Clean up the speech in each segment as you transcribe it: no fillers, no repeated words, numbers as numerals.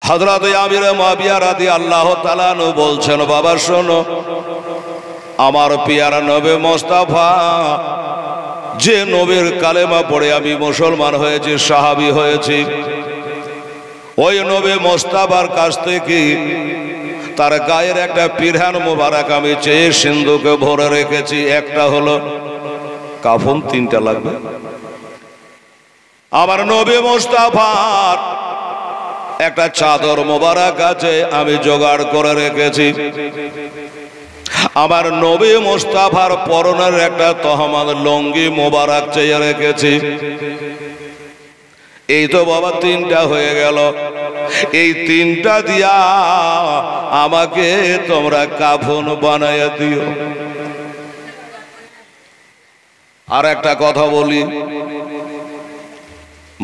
হযরত আমির মুআবিয়া রাদিয়াল্লাহু তাআলা আনহু বলছেন, বাবা শোনো, আমার পিয়ারা নবী মুস্তাফা, যে নবীর কালেমা পড়ে আমি মুসলমান হয়েছি, সাহাবী হয়েছি, ওই নবী মুস্তাফার কাছ থেকে তার গায়ের একটা পিরহান মোবারক আমি চেয়ে সিন্ধুকে ভরে রেখেছি। একটা হলো কাফন, তিনটা লাগবে। আমার নবী মুস্তাফার একটা চাদর মোবারক আছে, আমি জোগাড় করে রেখেছি। আমার নবী মুস্তাফার পরনের একটা তহমাদ লঙ্গি মোবারক চেয়ে রেখেছি। এই তো বাবা তিনটা হয়ে গেল। এই তিনটা দিয়া আমাকে তোমরা কাফন বানাইয়া দিও। আর একটা কথা বলি,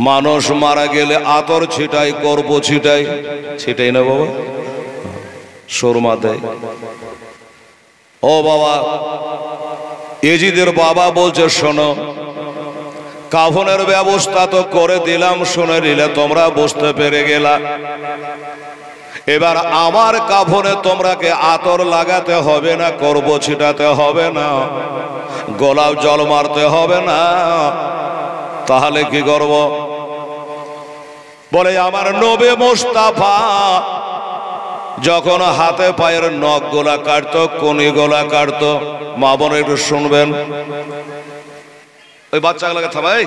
মানুষ মারা গেলে আতর ছিটাই, করব ছিটাই, ছিটাই না বাবা, সুরমা দেয়। ও বাবা, এজিদের বাবা বলছে, শোনো, কাফনের ব্যবস্থা তো করে দিলাম, শুনে নিলে, তোমরা বুঝতে পেরে গেলা। এবার আমার কাফনে তোমরাকে আতর লাগাতে হবে না, করব ছিটাতে হবে না, গোলাপ জল মারতে হবে না। তাহলে কি করব? বলে আমার নবী মুস্তাফা যখন হাতে পায়ের নখ গোলা কাটতো, কনি গোলা কাটতো, মা বোন একটু শুনবেন। ওই বাচ্চাগুলোকে থামাই,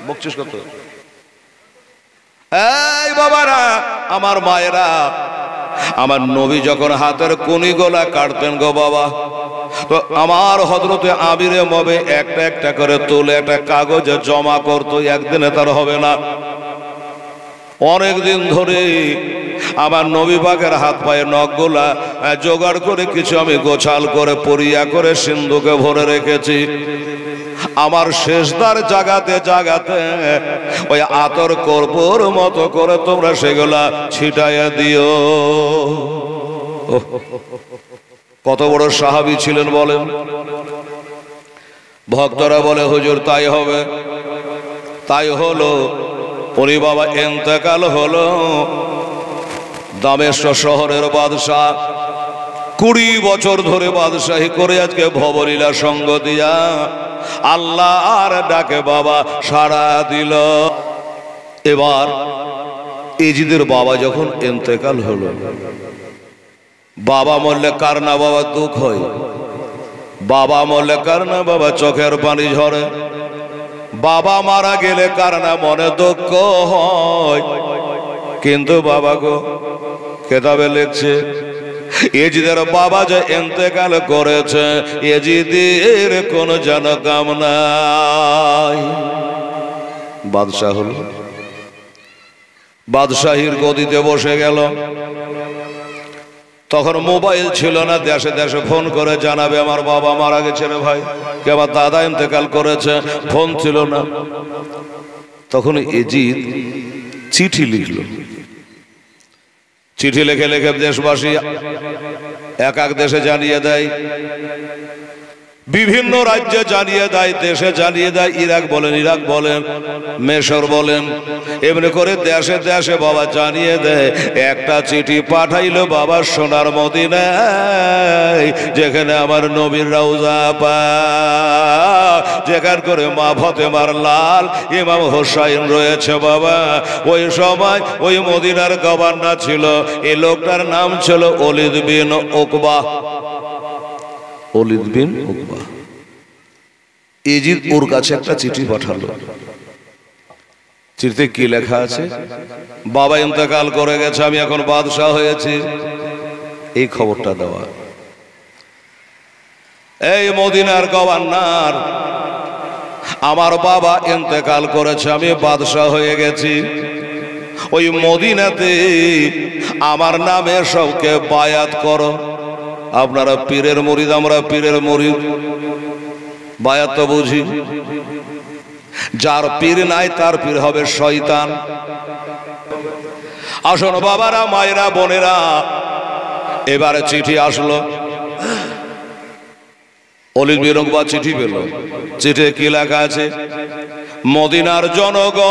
বকছিস কত? এই বাবারা, আমার মায়েরা, আমার নবী যখন হাতের কনি গোলা কাটতেন গো বাবা, তো আমার হযরতে আমিরে মুআবিয়া একটা একটা করে তুলে একটা কাগজে জমা করতো। একদিনে তার হবে না, অনেক দিন ধরে আমার নবী পাকের হাত পায়ে নখগুলা জোগাড় করে কিছু আমি গোছাল করে পরিয়া করে সিন্ধুকে ভরে রেখেছি। আমার শেষদার জাগাতে জাগাতে ওই আতর কর্পূর মতো করে তোমরা সেগুলা ছিটাইয়া দিও। কত বড় সাহাবী ছিলেন বলেন। ভক্তরা বলে, হুজুর তাই হবে। তাই হলো। উনি বাবা ইন্তেকাল হলো। দামেস্ক শহরের বাদশাহ, 20 বছর ধরে বাদশাহী করে আজকে ভবলীলা সঙ্গ দিয়া আল্লাহর ডাকে বাবা সাড়া দিল। এবার এজিদের বাবা যখন ইন্তেকাল হলো, বাবা মরলে কার না বাবা দুঃখ হয়? বাবা মরলে কার না বাবা চোখের পানি ঝরে? বাবা মারা গেলে কার না মনে দুঃখ হয়? কিন্তু বাবা গো, কেতাবে লিখছে এজিদের বাবা যে ইন্তেকাল করেছে, এজিদের কোন যেন কাম নাই। বাদশাহ হল, বাদশাহীর গদিতে বসে গেল। তখন মোবাইল ছিল না, দেশে দেশে ফোন করে জানাবে আমার বাবা মারা গেছে রে ভাই, কে আমার দাদা ইন্তেকাল করেছে, ফোন ছিল না। তখন এজিদ চিঠি লিখল। চিঠি লিখে লিখে দেশবাসী এক এক দেশে জানিয়ে দেয়, বিভিন্ন রাজ্যে জানিয়ে দেয়, দেশে জানিয়ে দেয়। ইরাক বলেন, ইরাক বলেন, মিশর বলেন, এমনি করে দেশে দেশে বাবা জানিয়ে দেয়। একটা চিঠি পাঠাইলো বাবা সোনার মদিনায়, যেখানে আমার নবীর রওজা পাক, যেখান করে মা ফাতেমার লাল ইমাম হোসাইন রয়েছে বাবা। ওই সময় ওই মদিনার গভর্নর ছিল, এই লোকটার নাম ছিল ওলীদ বিন উকবা। ওলীদ বিন উকবা। এজিদ ওর কাছে একটা চিঠি পাঠালো। চিঠিতে কি লেখা আছে? বাবা ইন্তেকাল করে গেছে, আমি এখন বাদশাহ হয়েছি, এই খবরটা দেওয়া। এই মদিনার গভর্নর, আমার বাবা ইন্তেকাল করেছে, আমি বাদশাহ হয়ে গেছি। ওই মদিনাতে আমার নামে সবকে বায়াত করো। আপনারা পীরের মুরিদ, আমরা পীরের মুরিদ, বায়াত তো বুঝি। যার পীর নাই তার পীর হবে শয়তান। আসুন বাবারা, মায়েরা, বোনেরা, এবারে চিঠি আসলো। ওলীদ বিন উকবা চিঠি পেল। চিঠি কি লেখা আছে? মদিনার জনগণ,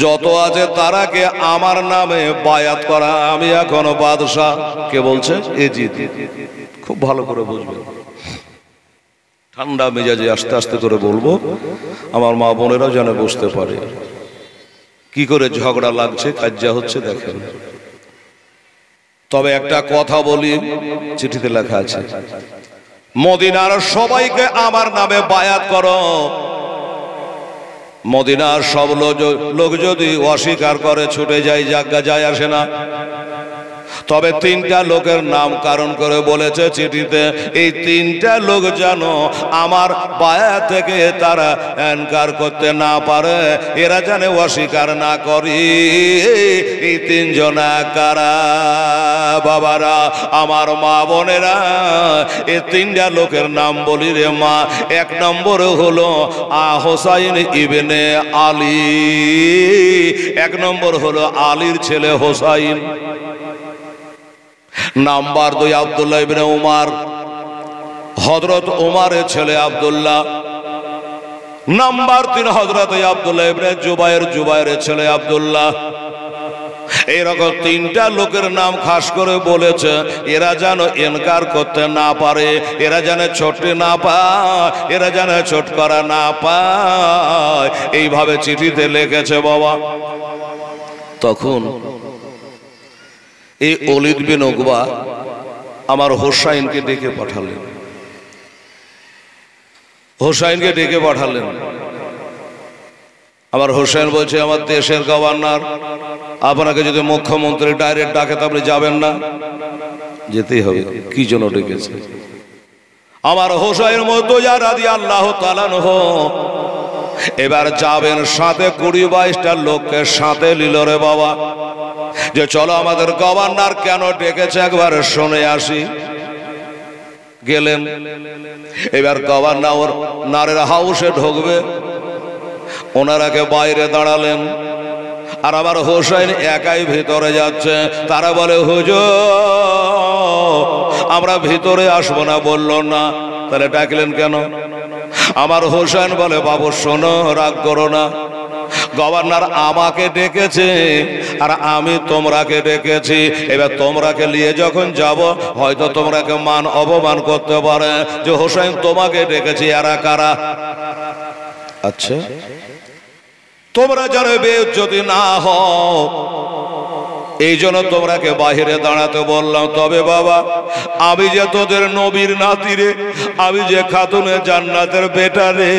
যত আছে তারাকে আমার নামে বায়াত করা, আমি এখন বাদশাহ। কে বলছে? এজিদ। খুব ভালো করে বুঝবেন, ঠান্ডা মেজাজে আস্তে আস্তে করে বলবো, আমার মা বোনেরাও যেন বুঝতে পারে কি করে ঝগড়া লাগছে, কাজ্জা হচ্ছে দেখেন। তবে একটা কথা বলি, চিঠিতে লেখা আছে, মদিনার সবাইকে আমার নামে বায়াত করো। মদিনার সব লোক যদি অস্বীকার করে ছুটে যায়, জায়গা যায় আসে না। তবে তিনটা লোকের নাম কারণ করে বলেছে চিঠিতে, এই তিনটা লোক যেন আমার বায়াত থেকে তারা ইনকার করতে না পারে, এরা যেন অস্বীকার না করি। এই তিনজন কারা? বাবারা, আমার মা বোনেরা, এই তিনটা লোকের নাম বলি রে মা। এক নম্বরে হলো হোসাইন ইবনে আলী, এক নম্বর হলো আলীর ছেলে হোসাইন। নাম্বার 2 আব্দুল্লাহ ইবনে উমার, হযরত উমারের ছেলে আব্দুল্লাহ। নাম্বার 3 হযরত আব্দুল্লাহ ইবনে জুবায়ের, জুবায়েরের ছেলে আব্দুল্লাহ। এইরকম তিনটা লোকের নাম খাস করে বলেছে, এরা যেন ইনকার করতে না পারে, এরা যেন ছোটে না পায়, এরা যেন ছোট করা না পায়, এইভাবে চিঠিতে লিখেছে বাবা। তখন এই ওলীদ বিন উকবা আমার হোসাইনকে ডেকে পাঠালেন, হোসাইনকে ডেকে পাঠালেন। আমার হোসেন বলছে, আমার দেশের গভর্নর আপনাকে যদি মুখ্যমন্ত্রী ডাইরেক্ট ডাকে তো আপনি যাবেন না? যেতেই হবে। কি জন্য ডেকেছে? আমার হোসাইন মুর্তজা রাদিয়াল্লাহু তাআলা আনহু এবার যাবেন, সাথে 20-22টা লোককে সাথে নিল রে বাবা, যে চলো আমাদের গভর্নর কেন ডেকেছে একবার শুনে আসি। গেলেন, এবার গভর্নর নারের হাউসে ঢুকবে, ওনারাকে বাইরে দাঁড়ালেন, আর আবার হোসেন একাই ভিতরে যাচ্ছে। তারা বলে, হুজুর আমরা ভিতরে আসবো না। বলল না, তাহলে ডাকলেন কেন? আমার হোসেন বলে, বাবু শোনো, রাগ করো না, গভর্নর আমাকে ডেকেছে আর আমি তোমরাকে ডেকেছি। এবার তোমরাকে নিয়ে যখন যাব, হয়তো তোমরাকে মান অপমান করতে পারে যে হোসেন তোমাকে ডেকেছি, এরা কারা? আচ্ছা, তোমরা যেন বেইজ্জতি না হও, এই জন্য তোমরাকে বাহিরে দাঁড়াতে বললাম। তবে বাবা, আমি যে তোদের নবীর নাতি রে, আমি যে খাতুনে জান্নাতের বেটা রে,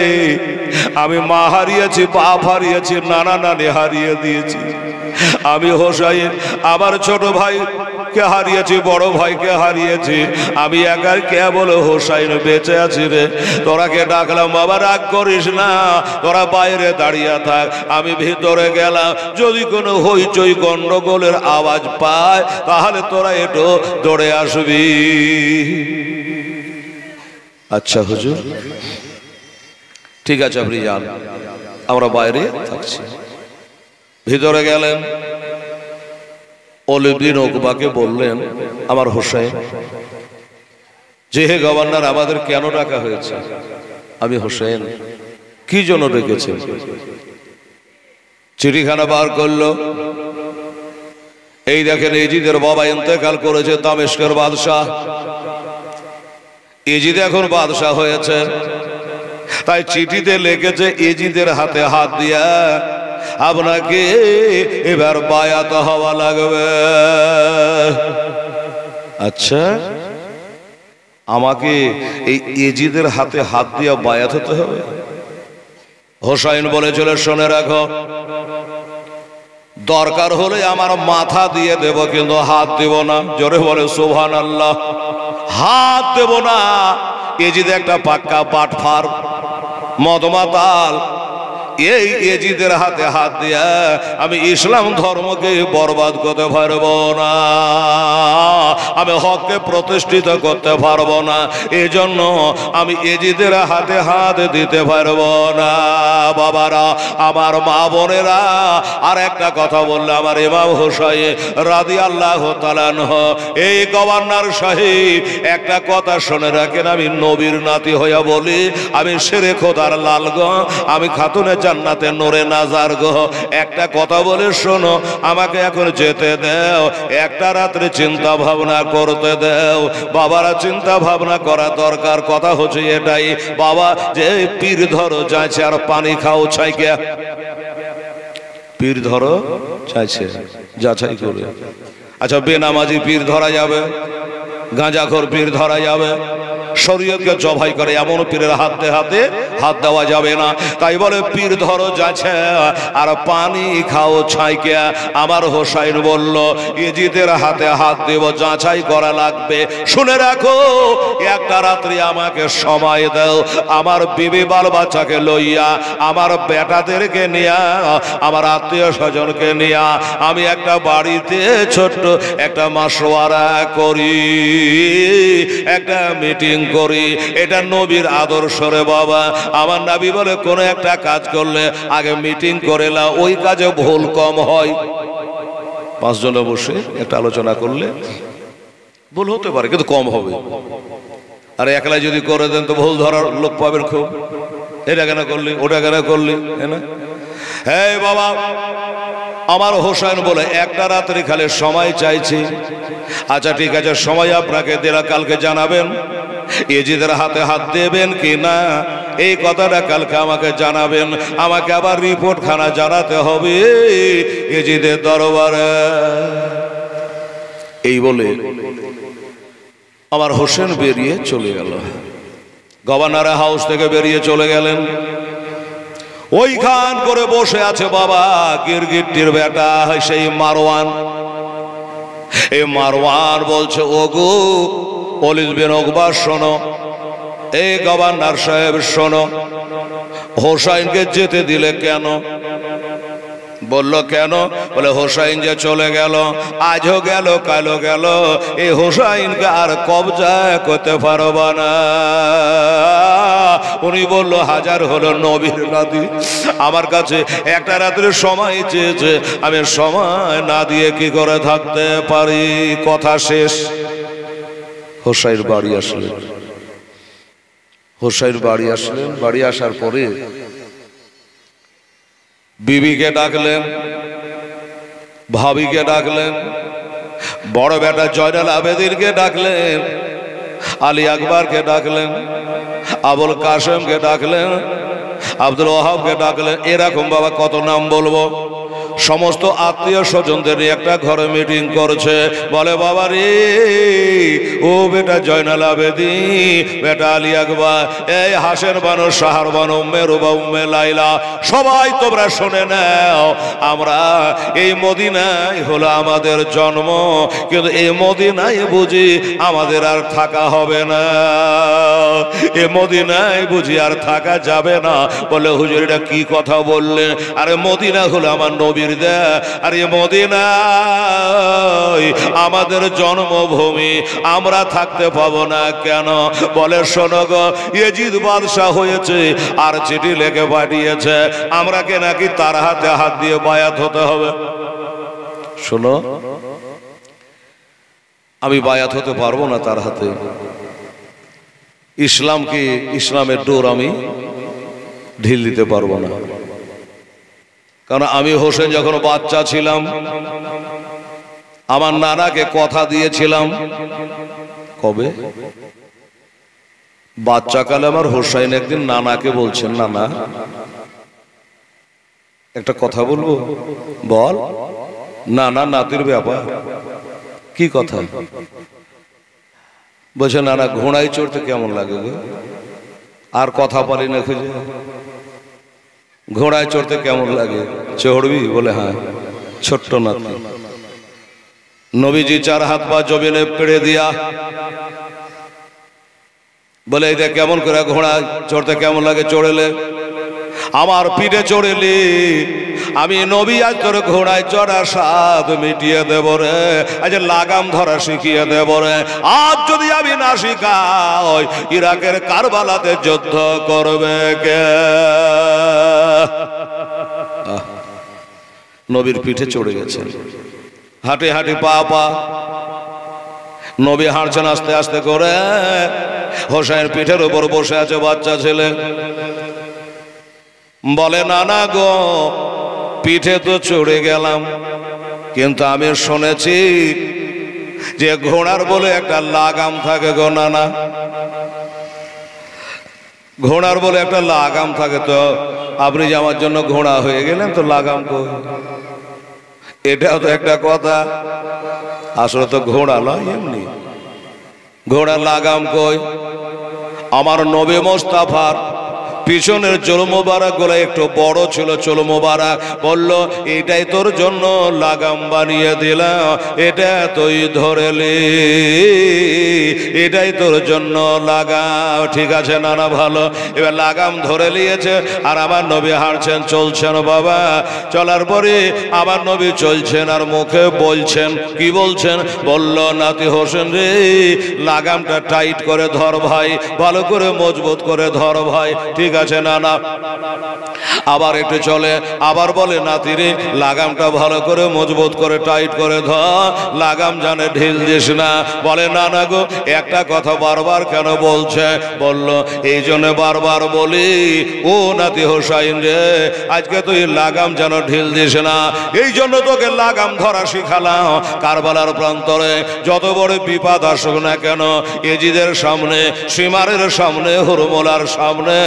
আমি মা হারিয়েছি, বাপ হারিয়েছি, নানা নানি হারিয়ে দিয়েছি। আমি হোসাইন আমার ছোট ভাইকে হারিয়েছি, বড় ভাইকে হারিয়েছি, আমি একাই কেবল হোসাইন বেঁচে আছি রে। তোরাকে ডাকলাম, বাবা রাগ করিস না, তোরা বাইরে দাঁড়িয়ে থাক, আমি ভিতরে গেলাম। যদি কোনো হইচই গন্ডগোলের আওয়াজ পায় তাহলে তোরা একটু দৌড়ে আসবি। আচ্ছা হুজুর, ঠিক আছে, আপনি যান, আমরা বাইরে থাকছি। ভিতরে গেলেন, ওলীদ বিন উকবাকে বললেন, আমার হোসেন, যে হে গভর্নর আমাদের কেন ডাকা হয়েছে? আমি হোসেন, কি জন্য ডেকেছে? চিঠিখানা বার করলো, এই দেখেন এজিদের বাবা ইন্তেকাল করেছে, দামেস্কের বাদশাহ। এজিদ এখন বাদশাহ হয়েছে, তাই চিঠিতে লিখেছে এজিদের হাতে হাত দিয়া আপনাকে এবার বায়াত হওয়া লাগবে। আচ্ছা, আমাকে এই এজিদের হাতে হাত দিয়া বায়াত হতে হবে? হোসাইন বলেছিল, শুনে রাখো, দরকার হলে আমার মাথা দিয়ে দেব, কিন্তু হাত দেব না। জোরে বলে সুবহানাল্লাহ। হাত দেব না। এজিদ একটা পাক্কা বাটফার, মদমাতাল। এই এজিদের হাতে হাত দিয়া আমি ইসলাম ধর্মকে বরবাদ করতে পারবো না, আমি হককে প্রতিষ্ঠিত করতে পারবো না। এই জন্য আমি এজিদের হাতে হাত দিতে পারবো না। বাবারা, আমার মা বোনেরা, আর একটা কথা বললে, আমার ইমাম হোসাইন রাদিয়াল্লাহু তাআলা আনহু, এই গভর্নর সাহেব একটা কথা শুনে রাখেন, আমি নবীর নাতি হইয়া বলি, আমি শেরে খোদার লালগঞ্জ, আমি খাতুনে জান্নাতে নূরে নাজার গো। একটা কথা বলে শোনো, আমাকে এখন যেতে দাও, একটা রাত্রে চিন্তা ভাবনা করতে দাও। বাবারা চিন্তা ভাবনা করা দরকার। কথা হচ্ছে এটাই বাবা, যে পীর ধরো যাচ্ছে আর পানি খাও ছাইকে। পীর ধরো চাইছে যাচাই করে। আচ্ছা, বেনামাজি পীর ধরা যাবে? গাঁজাখোর পীর ধরা যাবে? শরীয়তকে জবাই করে এমন পীরের হাতে হাতে হাত দেওয়া যাবে না। তাই বলে পীর ধরো যাচ্ছে আর পানি খাও ছাইকে। আমার হোসাইন বলল, ইজিদের হাতে হাত দেব, যাচাই করা লাগবে। শুনে রাখো, একটা রাত্রি আমাকে সময় দাও। আমার বিবি বাল বাচ্চাকে লইয়া, আমার বেটাদেরকে নিয়া, আমার আত্মীয় স্বজনকে নিয়া আমি একটা বাড়িতে ছোট্ট একটা মাসওয়ারা করি, একটা মিটিং করি। এটা নবীর আদর্শ রে বাবা। আমার নবী বলে, কোন একটা কাজ করলে আগে মিটিং করে নাও, ওই কাজে ভুল কম হয়। 5 জনে বসে একটা আলোচনা করলে ভুল হতে পারে, কিন্তু কম হবে। আর একলা যদি করে দেন তো ভুল ধরার লোক পাবেন খুব। এটা কেন করলি, ওটা কেন করলি, হ্যাঁ বাবা। আমার হোসেন বলে, একটা রাত্রি খালি সময় চাইছি। আচ্ছা ঠিক আছে, সময় আপনাকে দেরা, কালকে জানাবেন এজিদের হাতে হাত দেবেন কি না, এই কথাটা কালকে আমাকে জানাবেন। আমাকে আবার রিপোর্ট খানা জানাতে হবে এজিদের দরবারে। এই বলে আমার হোসেন বেরিয়ে চলে গেল। গভর্নর হাউস থেকে বেরিয়ে চলে গেলেন। ওইখান করে বসে আছে বাবা গিরগিটির বেটা সেই মারওয়ান। এই মারওয়ান বলছে, ওগো ওলিদ বিন উকবা শোনো, এই গভর্নর সাহেব শোনো, হোসাইনকে যেতে দিলে কেন? বলল কেন? বলে, হোসাইন যে চলে গেল, আজও গেল কালও গেল, এই হোসাইনকে আর কবজা করতে পারবা না। উনি বলল, হাজার হলো নবীর নাতি, আমার কাছে একটা রাত্রে সময় চেয়েছে, আমি সময় না দিয়ে কি করে থাকতে পারি? কথা শেষ। হোসাইন বাড়ি আসলেন। হোসাইন বাড়ি আসলেন। বাড়ি আসার পরে বিবিকে ডাকলেন, ভাবিকে ডাকলেন, বড় বেটা জয়নাল আবেদিনকে ডাকলেন, আলী আকবরকে ডাকলেন, আবুল কাসেমকে ডাকলেন, আব্দুল ওয়াহাবকে ডাকলেন। এরকম বাবা কত নাম বলবো। সমস্ত আত্মীয় স্বজনদের একটা ঘরে মিটিং করছে। বলে, বাবা রে, ও বেটা জয়নাল আবেদিন, বেটা আলী আকবর, এই হাসের বানু, শাহর বানু, মেরুবা, উম্মে লাইলা, সবাই তোমরা শুনে নাও, আমরা এই মদিনায় হলো আমাদের জন্ম, কিন্তু এই মদিনায় বুঝি আমাদের আর থাকা হবে না, এই মদিনায় বুঝি আর থাকা যাবে না। বলে, হুজুর এটা কি কথা বললেন? আরে মদিনা হলো আমার নবীর দেশ, আর এই মদিনায় আমাদের জন্মভূমি, আমরা থাকতে পাবো না কেন? বলে, শোনো গো, ইয়েজিদ বাদশাহ হয়েছে আর চিঠি লিখে পাঠিয়েছে, আমরাকে নাকি তার হাতে হাত দিয়ে বায়াত হতে হবে। শোনো, আমি বায়াত হতে পারবো না তার হাতে। ইসলাম কি, ইসলামের ডোর আমি ঢিল দিতে পারবো না। কারণ আমি হোসেন যখন বাচ্চা ছিলাম, আমার নানাকে কথা দিয়েছিলাম। কবে? বাচ্চাকালে আমার হোসেন একদিন নানাকে বলছেন, নানা একটা কথা বলবো। বল। নানা নাতির ব্যাপার। কি কথা? বলছে, নানা ঘোড়ায় চড়তে কেমন লাগে গো? আর কথা পারি না খুঁজে। ঘোড়ায় চড়তে কেমন লাগে? চড়বি? বলে, হ্যাঁ। ছোট্ট নাতি। নবীজি 4 হাত পা জমিনে পেড়ে দিয়া বলে, এই দেখ কেমন করে ঘোড়ায় চড়তে কেমন লাগে, চড়েলে আমার পিঠে চড়েলি, আমি নবী আজ তোর ঘোড়ায় চড়া স্বাদ মিটিয়ে দেব রে, আজ লাগাম ধরা শিখিয়ে দেব রে। আজ যদি আমি না শিখাই, ইরাকের কারবালাতে যুদ্ধ করবে কে? নবীর পিঠে চড়ে গেছেন, হাঁটে হাঁটে পা পা নবী হাঁটছেন আস্তে আস্তে করে। হোসেন পিঠের উপর বসে আছে বাচ্চা ছেলে। বলে নানা গো পিঠে তো চড়ে গেলাম, কিন্তু আমি শুনেছি যে ঘোড়ার বলে একটা লাগাম থাকে গো নানা, ঘোড়ার বলে একটা লাগাম থাকে। তো আপনি যে আমার জন্য ঘোড়া হয়ে গেলেন, তো লাগাম কই? এটাও তো একটা কথা। আসলে তো ঘোড়া নয়, এমনি ঘোড়ার লাগাম কই? আমার নবী মোস্তাফার পিছনের চুল মোবারক গুলো একটু বড় ছিল, চুল মোবারক বলল এটাই তোর জন্য লাগাম বানিয়ে দিলাম, এটা তুই ধরেলি, এটাই তোর জন্য লাগাম। ঠিক আছে নানা, ভালো। এবার লাগাম ধরে নিয়েছে, আর আমার নবী হাঁটছেন, চলছেন বাবা। চলার পরে আমার নবী চলছেন আর মুখে বলছেন, কি বলছেন? বলল নাতি হোসেন রে, লাগামটা টাইট করে ধর ভাই, ভালো করে মজবুত করে ধর ভাই। ঠিক আছে নানা। আবার একটু চলে, আবার বলে নাতি রে, লাগামটা ভালো করে মজবুত করে টাইট করে ধর, লাগাম জানে ঢিল দিস না। বলে নানা গো একটা কথা বারবার কেন বলছে? বলল এই জন্য বারবার বলি ও নাতি হোসাইন রে, আজকে তুই লাগাম যেন ঢিল দিস না, এই জন্য তোকে লাগাম ধরা শিখালাম। কারবালার প্রান্তরে যত বড় বিপদ আসুক না কেন, এজিদের সামনে, সীমারের সামনে, হুরমোলার সামনে,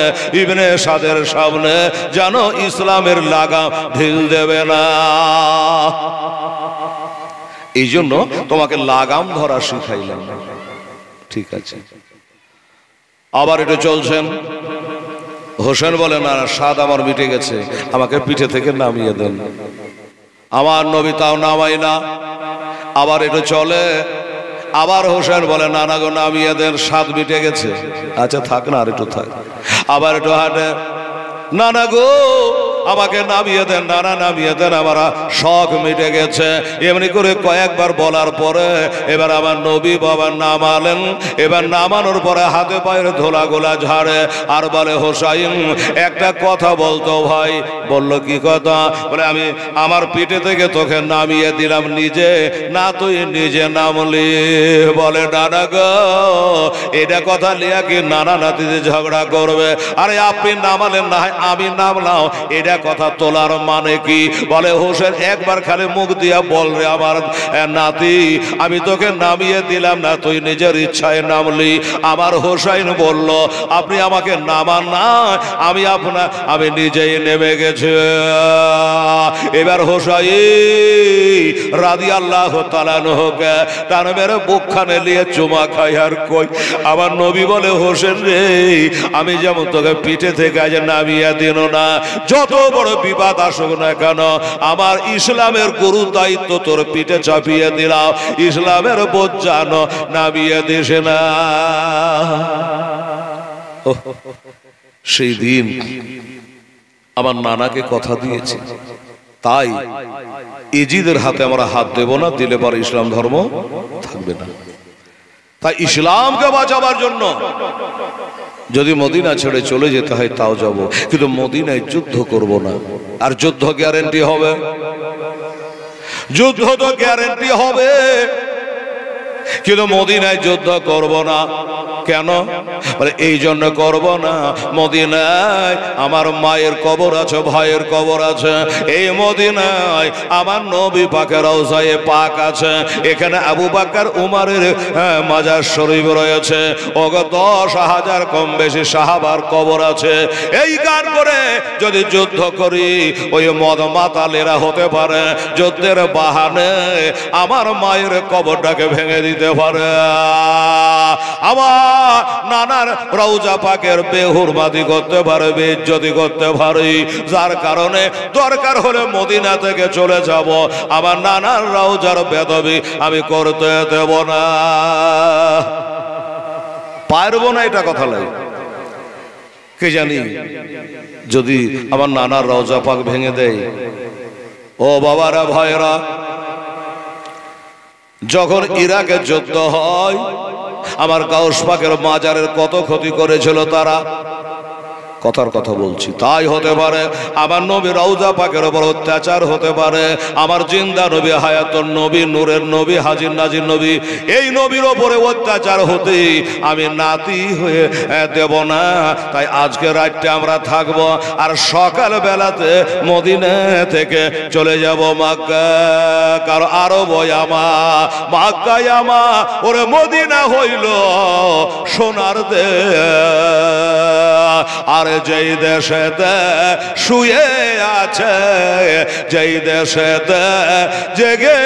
ইবনে সাদের সামনে যেন ইসলামের লাগাম ঢিল দেবে না। এই জন্য তোমাকে লাগাম ধরা শিখাইলাম। ঠিক আছে। আবার এটা চলছেন, হোসেন বলে না, স্বাদ আমার মিটে গেছে, আমাকে পিঠে থেকে নামিয়ে দেন। আমার নবী তাও নামাই না। আবার এটা চলে, আবার হোসেন বলে নানা গো নামিয়ে দেন, স্বাদ মিটে গেছে। আচ্ছা থাক না, আর একটু থাক। আবার একটু হাঁটে, নানা গো আমাকে নামিয়ে দেন, নানা নামিয়ে দেন, আমার শখ মিটে গেছে। এমনি করে কয়েকবার বলার পরে এবার আমার নবী বাবা নামালেন। এবার নামানোর পরে হাতে পায়ের ধোলা গোলা ঝাড়ে আর বলে হোসাইন একটা কথা বলতো ভাই। বলল কি কথা? বলে আমি আমার পিঠে থেকে তোকে নামিয়ে দিলাম নিজে, না তুই নিজে নামলি। বলে নানা গো এটা কথা লিয়া কি নানা নাতিতে ঝগড়া করবে? আরে আপনি নামালেন না, আমি নামলাম, এটা কথা তোলার মানে কি? বলে হোসেন একবার খালি মুখ দিয়া বল রে আমার নাতি, আমি তোকে নামিয়ে দিলাম না, তুই নিজের ইচ্ছায় নামলি। আমার হোসাইন বলল আপনি আমাকে নামান না, আমি নিজেই নেমে গেছি। এবার হোসাইন রাদিয়াল্লাহু তাআলা আনহুকে টান মেরে বুকখানে নিয়ে চুমা খাই। আর কই আমার নবী বলে হোসেন রে, আমি যেমন তোকে পিঠে থেকে আজ নামিয়ে দিন না, যত বড় বিপদ আসুক না কেন, আমার ইসলামের গুরু দায়িত্ব তোর পিঠে চাপিয়ে দিলাম, ইসলামের বোঝান নামিয়ে দিস না। সেই দিন আমার নানাকে কথা দিয়েছে, তাই এজিদের হাতে আমরা হাত দেব না, দিলে পরে ইসলাম ধর্ম থাকবে না। তাই ইসলামকে বাঁচাবার জন্য যদি মদিনা ছেড়ে চলে যেতে হয় তাও যাব, কিন্তু মদিনায় যুদ্ধ করব না। আর যুদ্ধ গ্যারান্টি হবে, যুদ্ধ তো গ্যারান্টি হবে, কিন্তু মদিনায় যুদ্ধ করব না। কেন? বলে এই জন্য করব না, মদিনায় আমার মায়ের কবর আছে, ভাইয়ের কবর আছে, এই মদিনায় আমার নবী পাকের রওজায়ে পাক আছে, এখানে আবু বকর উমরের মাজার শরীফ রয়েছে, ওগো 10,000 কম বেশি সাহাবার কবর আছে। এই গান করে যদি যুদ্ধ করি, ওই মদ মাতালেরা হতে পারে যুদ্ধের বাহানে আমার মায়ের কবরটাকে ভেঙে দিতে পারে। আমার নানার রওজা পাকের বেহুরমাতি করতে পারে, বেইজ্জতি করতে পারে, যার কারণে দরকার হলে মদিনা থেকে চলে যাব, আমার নানার রওজার বেদবি আমি করতে দেব না, পারবো না। এটা কথা লাগে কে জানি, যদি আমার নানার রওজা পাক ভেঙে দেয়। ও বাবারা ভাইরা, যখন ইরাকে যুদ্ধ হয় আমার গাউস পাকের মাজারের কত ক্ষতি করেছিল তারা। কথার কথা বলছি। তাই হতে পারে আমার নবী রওজা পাকের উপর অত্যাচার হতে পারে, আমার জিন্দা নবী হায়াতুন নবী নূরের নবী হাজির নাজির নবী এই নবীর ওপরে অত্যাচার হতে আমি নাতি হয়ে দেব না। তাই আজকে রাতটা আমরা থাকবো, আর সকাল বেলাতে মদিনা থেকে চলে যাব মক্কা। কারণ আরব আমা মক্কায় আমা ওরে মদিনা হইল সোনার দেশ। আর যেই দেশেতে শুয়ে আছে, যেই দেশেতে জেগে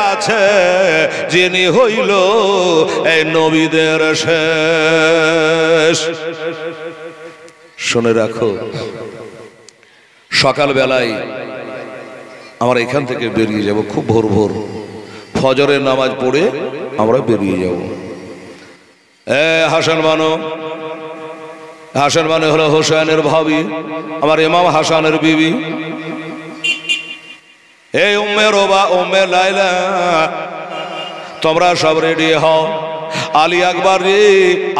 আছে, যিনি হইল এই নবীদের শেষ। শুনে রাখো, সকাল বেলায় আমরা এখান থেকে বেরিয়ে যাব, খুব ভোর ভোর ফজরের নামাজ পড়ে আমরা বেরিয়ে যাব। হাসান বানো, হাসান মানে হলো হোসেনের ভাবি, আমার ইমাম হাসানের বিবি। এই উম্মে রোবা উম্মে লাইলা, তোমরা সব রেডি হও। আলী আকবর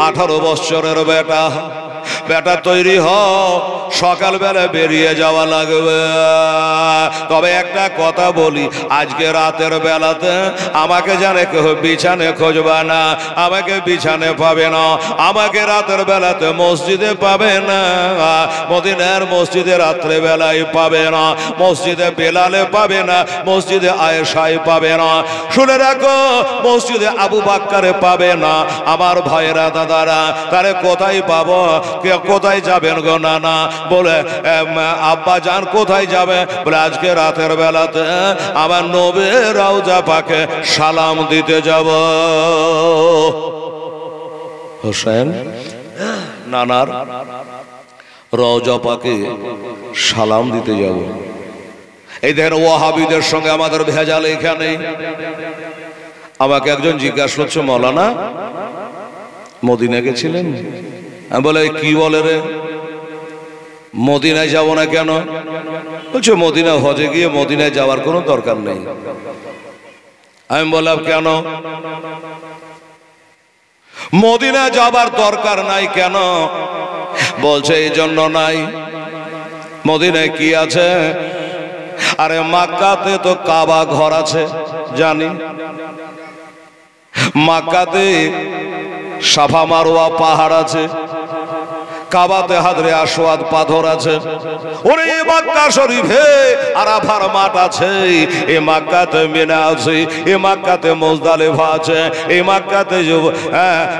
18 বছরের বেটা, বেটা তৈরি হও, সকালবেলা বেরিয়ে যাওয়া লাগবে। তবে একটা কথা বলি, আজকে রাতের বেলাতে আমাকে জানে কেউ বিছানে খুঁজবে না, আমাকে বিছানে পাবে না, আমাকে রাতের বেলাতে মসজিদে পাবে না, মদিনার মসজিদে রাত্রে বেলায় পাবে না, মসজিদে বেলালে পাবে না, মসজিদে আয়েশায় পাবে না। শুনে রাখো, মসজিদে আবু বাক্কারে পাবে না। আমার ভাইয়েরা দাদারা, তারে কোথায় পাবো? কোথায় যাবেন গো নানা? বলে আব্বা জান কোথায় যাবে? বলে আজকে রাতের বেলাতে আমার নবীর রওজা পাকে সালাম দিতে যাব। হোসেন নানার রওজা পাকে সালাম দিতে যাব। এই দেখেন ওয়াহাবিদের সঙ্গে আমাদের ভেজাল এখানে। আমাকে একজন জিজ্ঞাসা করছে, মৌলানা মদিনা গেছিলেন? আমি বলে কি বলে রে, মদিনায় যাব না কেন? বলছে মদিনা হজে গিয়ে মদিনায় যাওয়ার কোনো দরকার নেই। আমি বললাম কেন? মদিনা যাবার দরকার নাই কেন? বলছে এই জন্য নাই, মদিনায় কি আছে? আরে মক্কাতে তো কাবা ঘর আছে জানি, মক্কাতে সাফা মারওয়া পাহাড় আছে, কাবাতে হাজরে আসওয়াদ পাথর আছে। ওরে মক্কা শরীফে আরাফার মাঠ আছে, এই মক্কাতে মিনা আছে, এই মক্কাতে মুজদালিফা আছে, এই মক্কাতে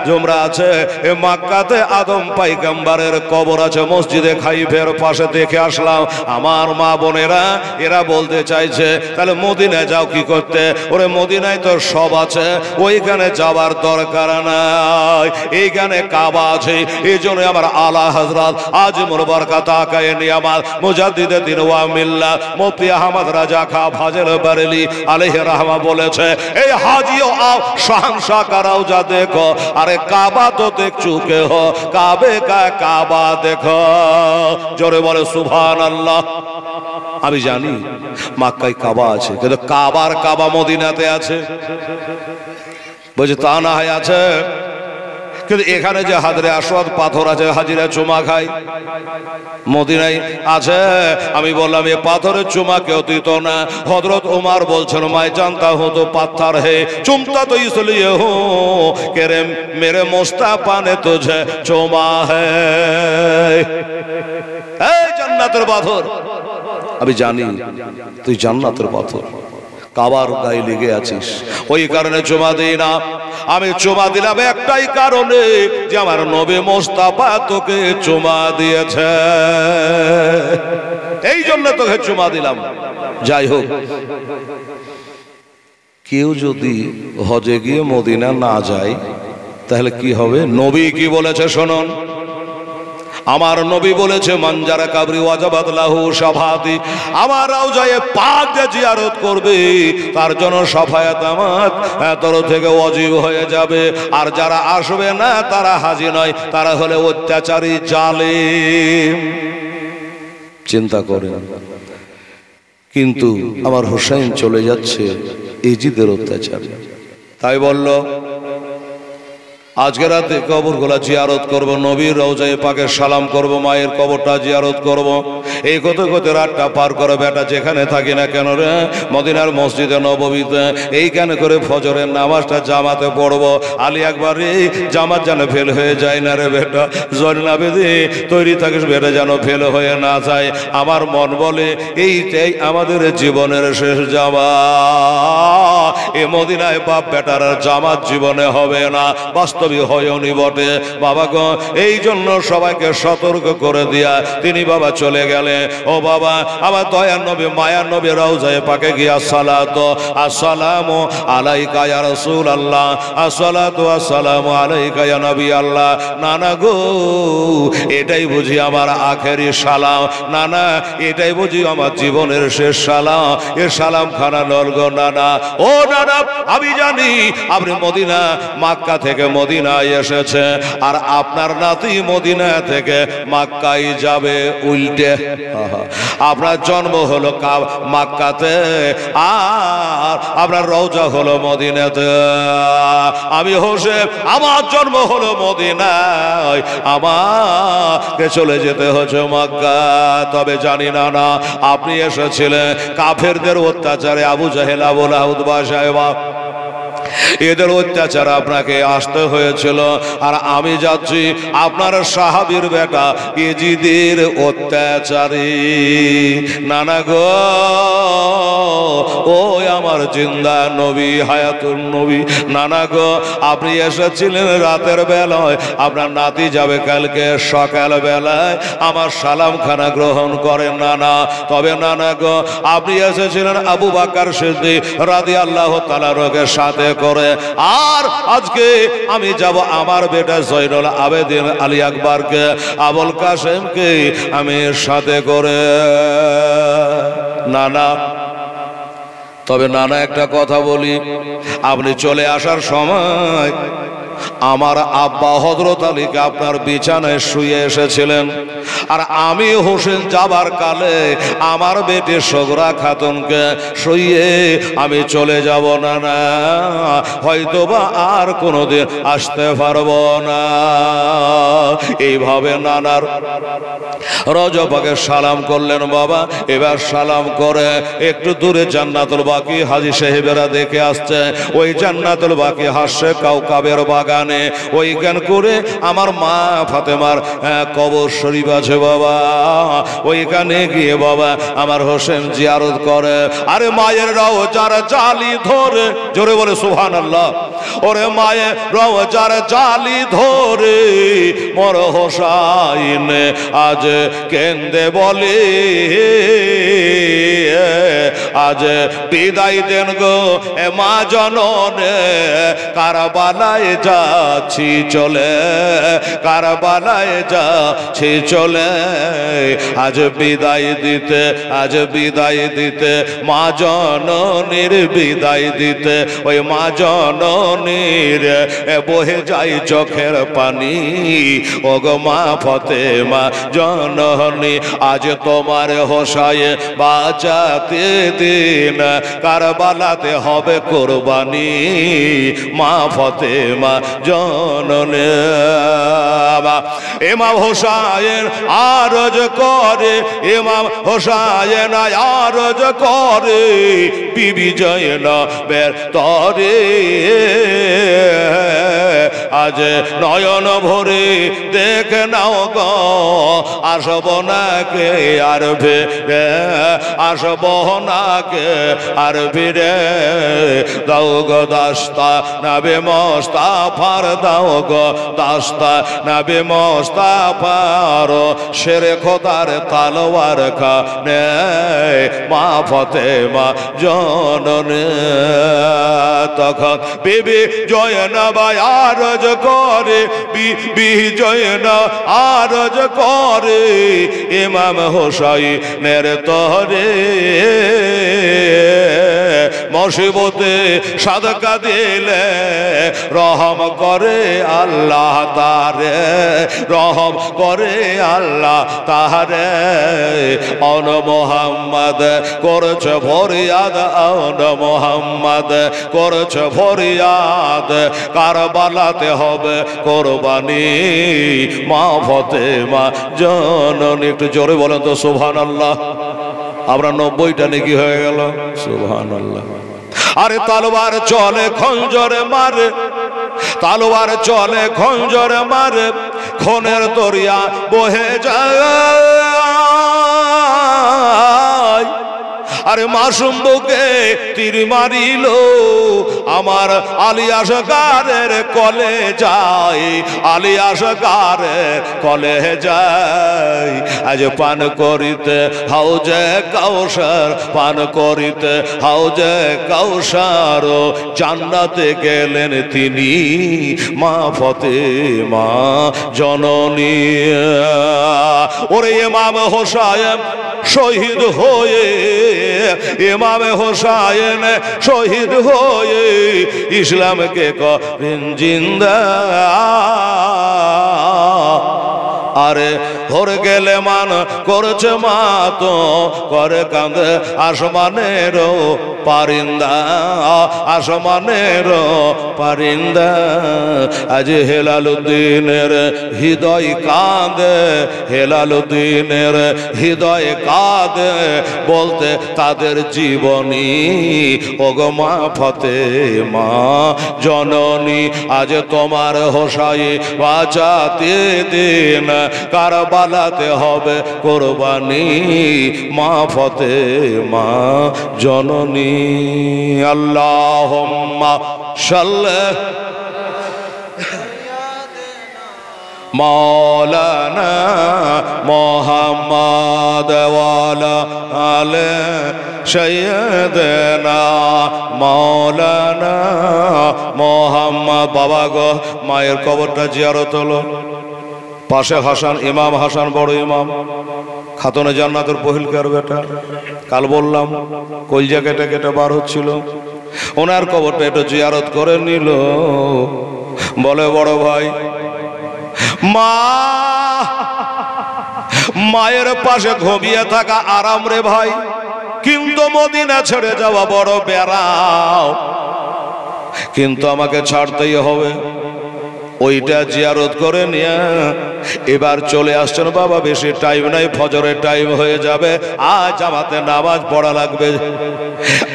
জুমরা আছে, এই মক্কাতে আদম পয়গম্বরের কবর আছে। মসজিদে খাইফের পাশে দেখে আসলাম। আমার মা বোনেরা এরা বলতে চাইছে তাহলে মদিনায় যাও কি করতে? ওরে মদিনায় তো সব আছে, ওইখানে যাওয়ার দরকার নাই, এইখানে কাবা আছে। এই জন্য আমার আলা হযরত আজমুল বরকত আকায়ে নিয়ামত মুজাদ্দিদে দ্বীন ওয়া মিল্লাত মুফতি আহমদ রাজা খা ফাজল বরেলি আলাইহি রাহমা বলেছে, এই হাজিও আও শাহনশাহ কা রওজা দেখো। আরে কাবা তো দেখ চুকে হো, কাবে কা কাবা দেখো। জোরে বলে সুবহানাল্লাহ। আমি জানি মক্কায় কাবা আছে, কিন্তু কাবার কাবা মদিনাতে আছে। বলছে তা না হয় আছে, কিন্তু এখানে যে হাজরে আসওয়াদ পাথর আছে, হাজিরা চুমা খায়, মদিনায় আছে। আমি বললাম এ পাথরের চুমা কেউ দিত না। হযরত ওমর বলছেন, মাই জানতা হো তো পাথর হে, চুমতা তো ইসলিয়ে হো কে রে মেরে মুস্তাফা নে তুঝে চুমা হে। এই জান্নাতের পাথর, আমি জানি তুই জান্নাতের পাথর, কাবার গায়ে লেগে আছিস, ওই কারণে চুমা দিই না। আমি চুমা দিলাম একটাই কারণে, যে আমার নবী মুস্তাফা তোকে চুমা দিয়েছে, এই জন্য তোকে চুমা দিলাম। যাই হোক, কেউ যদি হজে গিয়ে মদিনা না যায় তাহলে কি হবে? নবী কি বলেছে শুনুন। আমার নবী বলেছে, মানজারা কাবরি ওয়াজাবাত লাহু শাফাতি, আমার রওজায়ে পাক যে জিয়ারত করবে তার জন্য শাফায়াত আমার তরফ থেকে ওয়াজিব হয়ে যাবে। আর যারা আসবে না তারা হাজি নয়, তারা হলে অত্যাচারী জালিম। চিন্তা করেন, কিন্তু আমার হোসেন চলে যাচ্ছে এজিদের অত্যাচারে। তাই বলল আজকে রাতে কবরগুলা জিয়ারত করব, নবীর রওজায়ে পাকে সালাম করব, মায়ের কবরটা জিয়ারত করব। এই করতে করতে রাতটা পার করে বেটা যেখানে থাকি না কেন রে, মদিনার মসজিদে নববীতে এইখানে করে ফজরের নামাজটা জামাতে পড়ব। আলী আকবর রে, জামাত যেন ফেল হয়ে যায় না রে বেটা, জয়নাবে দে তৈরি থাকিস বেটা যেন ফেল হয়ে না যায়। আমার মন বলে এইটাই আমাদের জীবনের শেষ জামা। এ মদিনায় বাপ বেটার জামাত জীবনে হবে না, বাস্তবে হয়নি বটে বাবা গো। এই জন্য সবাইকে সতর্ক করে দিয়া তিনি বাবা চলে গেলেন। ও বাবা, আমার দয়ার নবী মায়ার নবী রওজায়ে পাকে গিয়া সালাতু আসসালামু আলাইকা ইয়া রাসূলুল্লাহ, আসসালাতু আসসালামু আলাইকা ইয়া নবী আল্লাহ। নানা গো, এটাই বুঝি আমার আখেরি সালাম, নানা এটাই বুঝি আমার জীবনের শেষ সালাম। এ সালাম খানা নলগো নানা। ও নানা, আমি জানি আপনি মদিনা মক্কা থেকে মদিনায় এসেছে, আর আপনার নাতি মদিনা থেকে মক্কায় যাবে উল্টে। আপনার জন্ম হলো মক্কাতে, আর আপনার রওজা হলো মদিনাতে। আমি হোসেন, আমার জন্ম হলো মদিনায়, আমাকে চলে যেতে হচ্ছে মক্কা। তবে জানি না না আপনি এসেছিলেন কাফেরদের অত্যাচারে, আবু জাহেল আবু লাহাব সাহেবা এদের অত্যাচার আপনাকে আসতে হয়েছিল, আর আমি যাচ্ছি আপনার সাহাবীর বেটা ইজিদের অত্যাচারী। নানা গো, ও আমার জিন্দা নবী হায়াতুন নবী, নানা গো আপনি এসেছিলেন রাতের বেলায়, আপনার নাতি যাবে কালকে সকাল বেলায়, আমার সালাম খানা গ্রহণ করেন নানা। তবে নানা গো, আপনি এসেছিলেন আবু বকর সিদ্দিক রাদিয়াল্লাহু তাআলা এর সাথে করে, আর আজকে আমি যাব আমার বেটা জয়নুল আবেদিন আলী আকবরকে, আবুল কাসেমকে আমি সাথে করে। নানা, তবে নানা একটা কথা বলি, আপনি চলে আসার সময় আমার আব্বা হযরত আলীকে আপনার বিছানায় শুয়ে এসেছিলেন, আর আমি হোসেন যাবার কালে আমার বেটি সগরা খাতুনকে শুয়ে আমি চলে যাব। না না, হয়তোবা আর কোনোদিন আসতে পারবো না। এইভাবে নানার রওজা পাকে সালাম করলেন বাবা। এবার সালাম করে একটু দূরে জান্নাতুল বাকি হাজী সাহেবেরা দেখে আসছে, ওই জান্নাতুল বাকি হাসে কাউকাবের বাগানে, ওইখান করে আমার মা ফাতেমার কবর শরীফ আছে বাবা, ওইখানে গিয়ে বাবা আমার হোসেন জিয়ারত করে। আরে মায়ের রওজার জালি ধরে, জোরে বলে সুবহানাল্লাহ। ওরে মায়ের রওজার জালি ধরে মোর হোসাইন আজ কেন্দে বলে, আজ বিদায় দেন গো এ মা জননে, কারবালায় যাচ্ছি চলে, কারবালায় যাচ্ছি চলে। আজ বিদায় দিতে, আজ বিদায় দিতে মা জননীর বিদায় দিতে, ওই মা জননীর বহে যাই চোখের পানি। ও গো মা ফাতেমা জননী, আজ তোমার হোসায়ে বাঁচাতে দিন, কারবালাতে হবে কোরবানি। মা ফাতেমা জননী, ইমাম হোসায়েন আরজ করে, ইমাম হোসায়েন আরজ করে বিবি জয়নবের তরে। আজ নয়ন ভরে দেখে নাও গো, আসব নাকে আর ফিরে, আসব নাকে আর ফিরে। দাও গো দাস্তা নবী মুস্তাফার, দাও গো দাস্তা নবী মুস্তাফার, শেরে খোদার তলোয়ার খানে মা ফাতেমা জননী। তখন বিবি জয়নব আরজ করে, বিবি জয়নব আরজ করে ইমাম হোসাইনের তরে। মুসিবতে সাদকা দিলে রহম করে আল্লাহ তারে, রহম করে আল্লাহ তারে। অন মোহাম্মদ করছে ফরিয়াদ, অন মোহাম্মদ করছে ফরিয়াদ, কারবালাতে হবে কোরবানি মা ফাতেমা জননী। একটু জোরে বলেন তো সুবহানাল্লাহ। আমরা 90টা নাকি হয়ে গেল, সুবহানাল্লাহ। আরে তলোয়ার চলে খঞ্জরে মারে, তলোয়ার চলে খঞ্জরে মারে, খুনের দরিয়া বহে যায়। আরে মাসুম বুকে তীর মারিল আমার আলী আসগারের কলে যায়, আলী আসগারের কলে যায়। আজ পান করিতে হাউজে কাউসার, পান করিতে হাউজে কাউসার, জান্নাতে গেলেন তিনি মা ফাতেমা জননী। ওরে ইমাম হোসাইন শহীদ হয়ে, ইমাম হোসাইন শহীদ হয়ে ইসলামকে করেন জিন্দা। আরে হর গেলে মান করছে মা তো করে কান্দে আসমানের পারিন্দা, আসমানের পারিন্দা। আজ হেলালুদ্দিনের হৃদয় কাঁদে, হেলালুদ্দিনের হৃদয় কাঁদে, বলতে তাদের জীবনী ওগো মা ফাতেমা জননী। আজ তোমার হোসাই বাঁচাতে দিন, কারবালাতে হবে কোরবানি মা ফাতেমা জননী। আল্লাহুম্মা সাল্লি মাওলানা মুহাম্মদ ওয়ালা আলে সাইয়্যিদানা মাওলানা মুহাম্মদ। বাবা গো, মায়ের কবরটা জিয়ারত হলো। পাশে হাসান, ইমাম হাসান বড় ইমাম, খাতুনে জান্নাতের পহিলকার বেটা। কাল বললাম কলজা কেটে কেটে বার হচ্ছিল, ওনার কবরটা একটু জিয়ারত করে নিল। বলে বড় ভাই, মা মায়ের পাশে ঘুমিয়ে থাকা আরাম রে ভাই, কিন্তু মদিনা ছেড়ে যাওয়া বড় বেড়াও, কিন্তু আমাকে ছাড়তেই হবে। ওইটা জিয়ারত করে নিয়ে এবার চলে আসছেন বাবা। বেশি টাইম নাই, ফজরের টাইম হয়ে যাবে, আজ জামাতে নামাজ পড়া লাগবে।